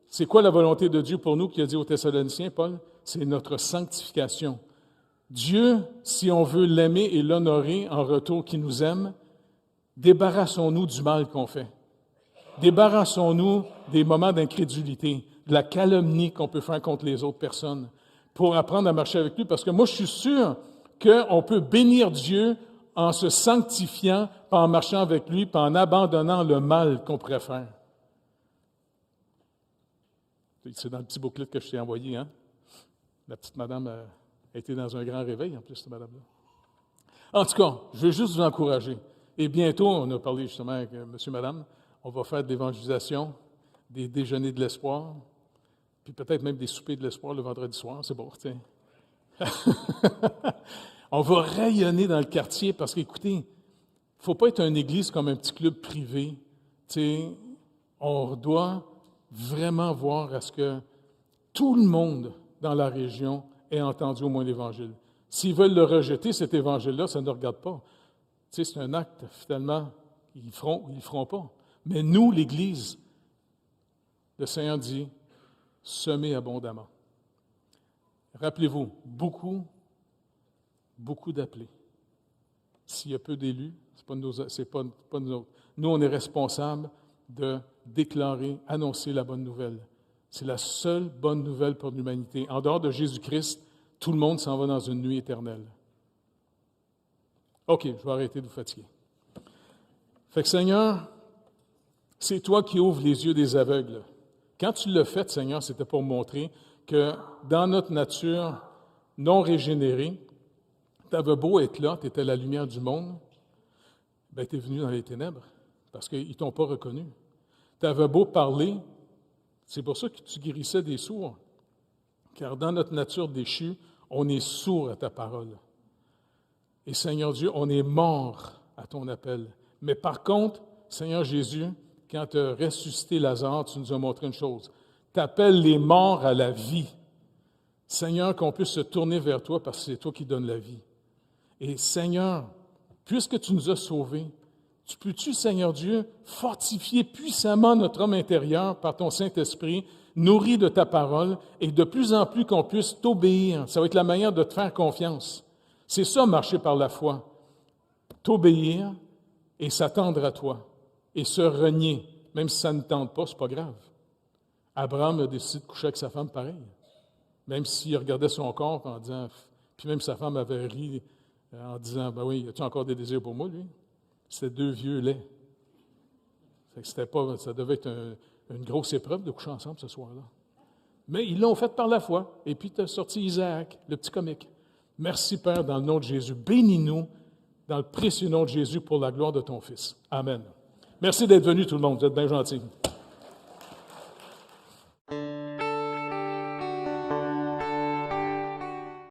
C'est quoi la volonté de Dieu pour nous, qu'il a dit aux Thessaloniciens, Paul? C'est notre sanctification. Dieu, si on veut l'aimer et l'honorer en retour qu'il nous aime, débarrassons-nous du mal qu'on fait. Débarrassons-nous des moments d'incrédulité, de la calomnie qu'on peut faire contre les autres personnes, pour apprendre à marcher avec lui. Parce que moi, je suis sûr qu'on peut bénir Dieu en se sanctifiant, en marchant avec lui, puis en abandonnant le mal qu'on pourrait faire. C'est dans le petit booklet que je t'ai envoyé, hein? La petite madame a été dans un grand réveil, en plus, cette madame-là. En tout cas, je veux juste vous encourager. Et bientôt, on a parlé justement avec monsieur, madame, on va faire de l'évangélisation, des déjeuners de l'espoir, puis peut-être même des soupers de l'espoir le vendredi soir, c'est bon, tiens. On va rayonner dans le quartier parce qu'écoutez, il ne faut pas être une église comme un petit club privé. Tu sais, on doit vraiment voir à ce que tout le monde dans la région ait entendu au moins l'Évangile. S'ils veulent le rejeter, cet Évangile-là, ça ne regarde pas. Tu sais, c'est un acte, finalement, ils le feront pas. Mais nous, l'Église, le Seigneur dit, semez abondamment. Rappelez-vous, beaucoup d'appelés. S'il y a peu d'élus, c'est pas nous autres. Nous, on est responsables de déclarer, annoncer la bonne nouvelle. C'est la seule bonne nouvelle pour l'humanité. En dehors de Jésus-Christ, tout le monde s'en va dans une nuit éternelle. OK, je vais arrêter de vous fatiguer. Fait que Seigneur, c'est toi qui ouvres les yeux des aveugles. Quand tu l'as fait, Seigneur, c'était pour montrer que dans notre nature non régénérée, T'avais beau être là, tu étais la lumière du monde, ben tu es venu dans les ténèbres parce qu'ils ne t'ont pas reconnu. T'avais beau parler, c'est pour ça que tu guérissais des sourds. Car dans notre nature déchue, on est sourd à ta parole. Et Seigneur Dieu, on est mort à ton appel. Mais par contre, Seigneur Jésus, quand tu as ressuscité Lazare, tu nous as montré une chose. Tu appelles les morts à la vie. Seigneur, qu'on puisse se tourner vers toi parce que c'est toi qui donnes la vie. Et Seigneur, puisque tu nous as sauvés, tu peux-tu, Seigneur Dieu, fortifier puissamment notre homme intérieur par ton Saint-Esprit, nourri de ta parole, et de plus en plus qu'on puisse t'obéir. Ça va être la manière de te faire confiance. C'est ça, marcher par la foi. T'obéir et s'attendre à toi. Et se renier. Même si ça ne tente pas, c'est pas grave. Abraham a décidé de coucher avec sa femme pareil. Même s'il regardait son corps en disant... Puis même sa femme avait ri en disant, « Ben oui, as-tu encore des désirs pour moi, lui? » C'était deux vieux laits. Ça devait être une grosse épreuve de coucher ensemble ce soir-là. Mais ils l'ont fait par la foi. Et puis tu as sorti Isaac, le petit comique. Merci, Père, dans le nom de Jésus. Bénis-nous dans le précieux nom de Jésus pour la gloire de ton Fils. Amen. Merci d'être venu, tout le monde. Vous êtes bien gentils.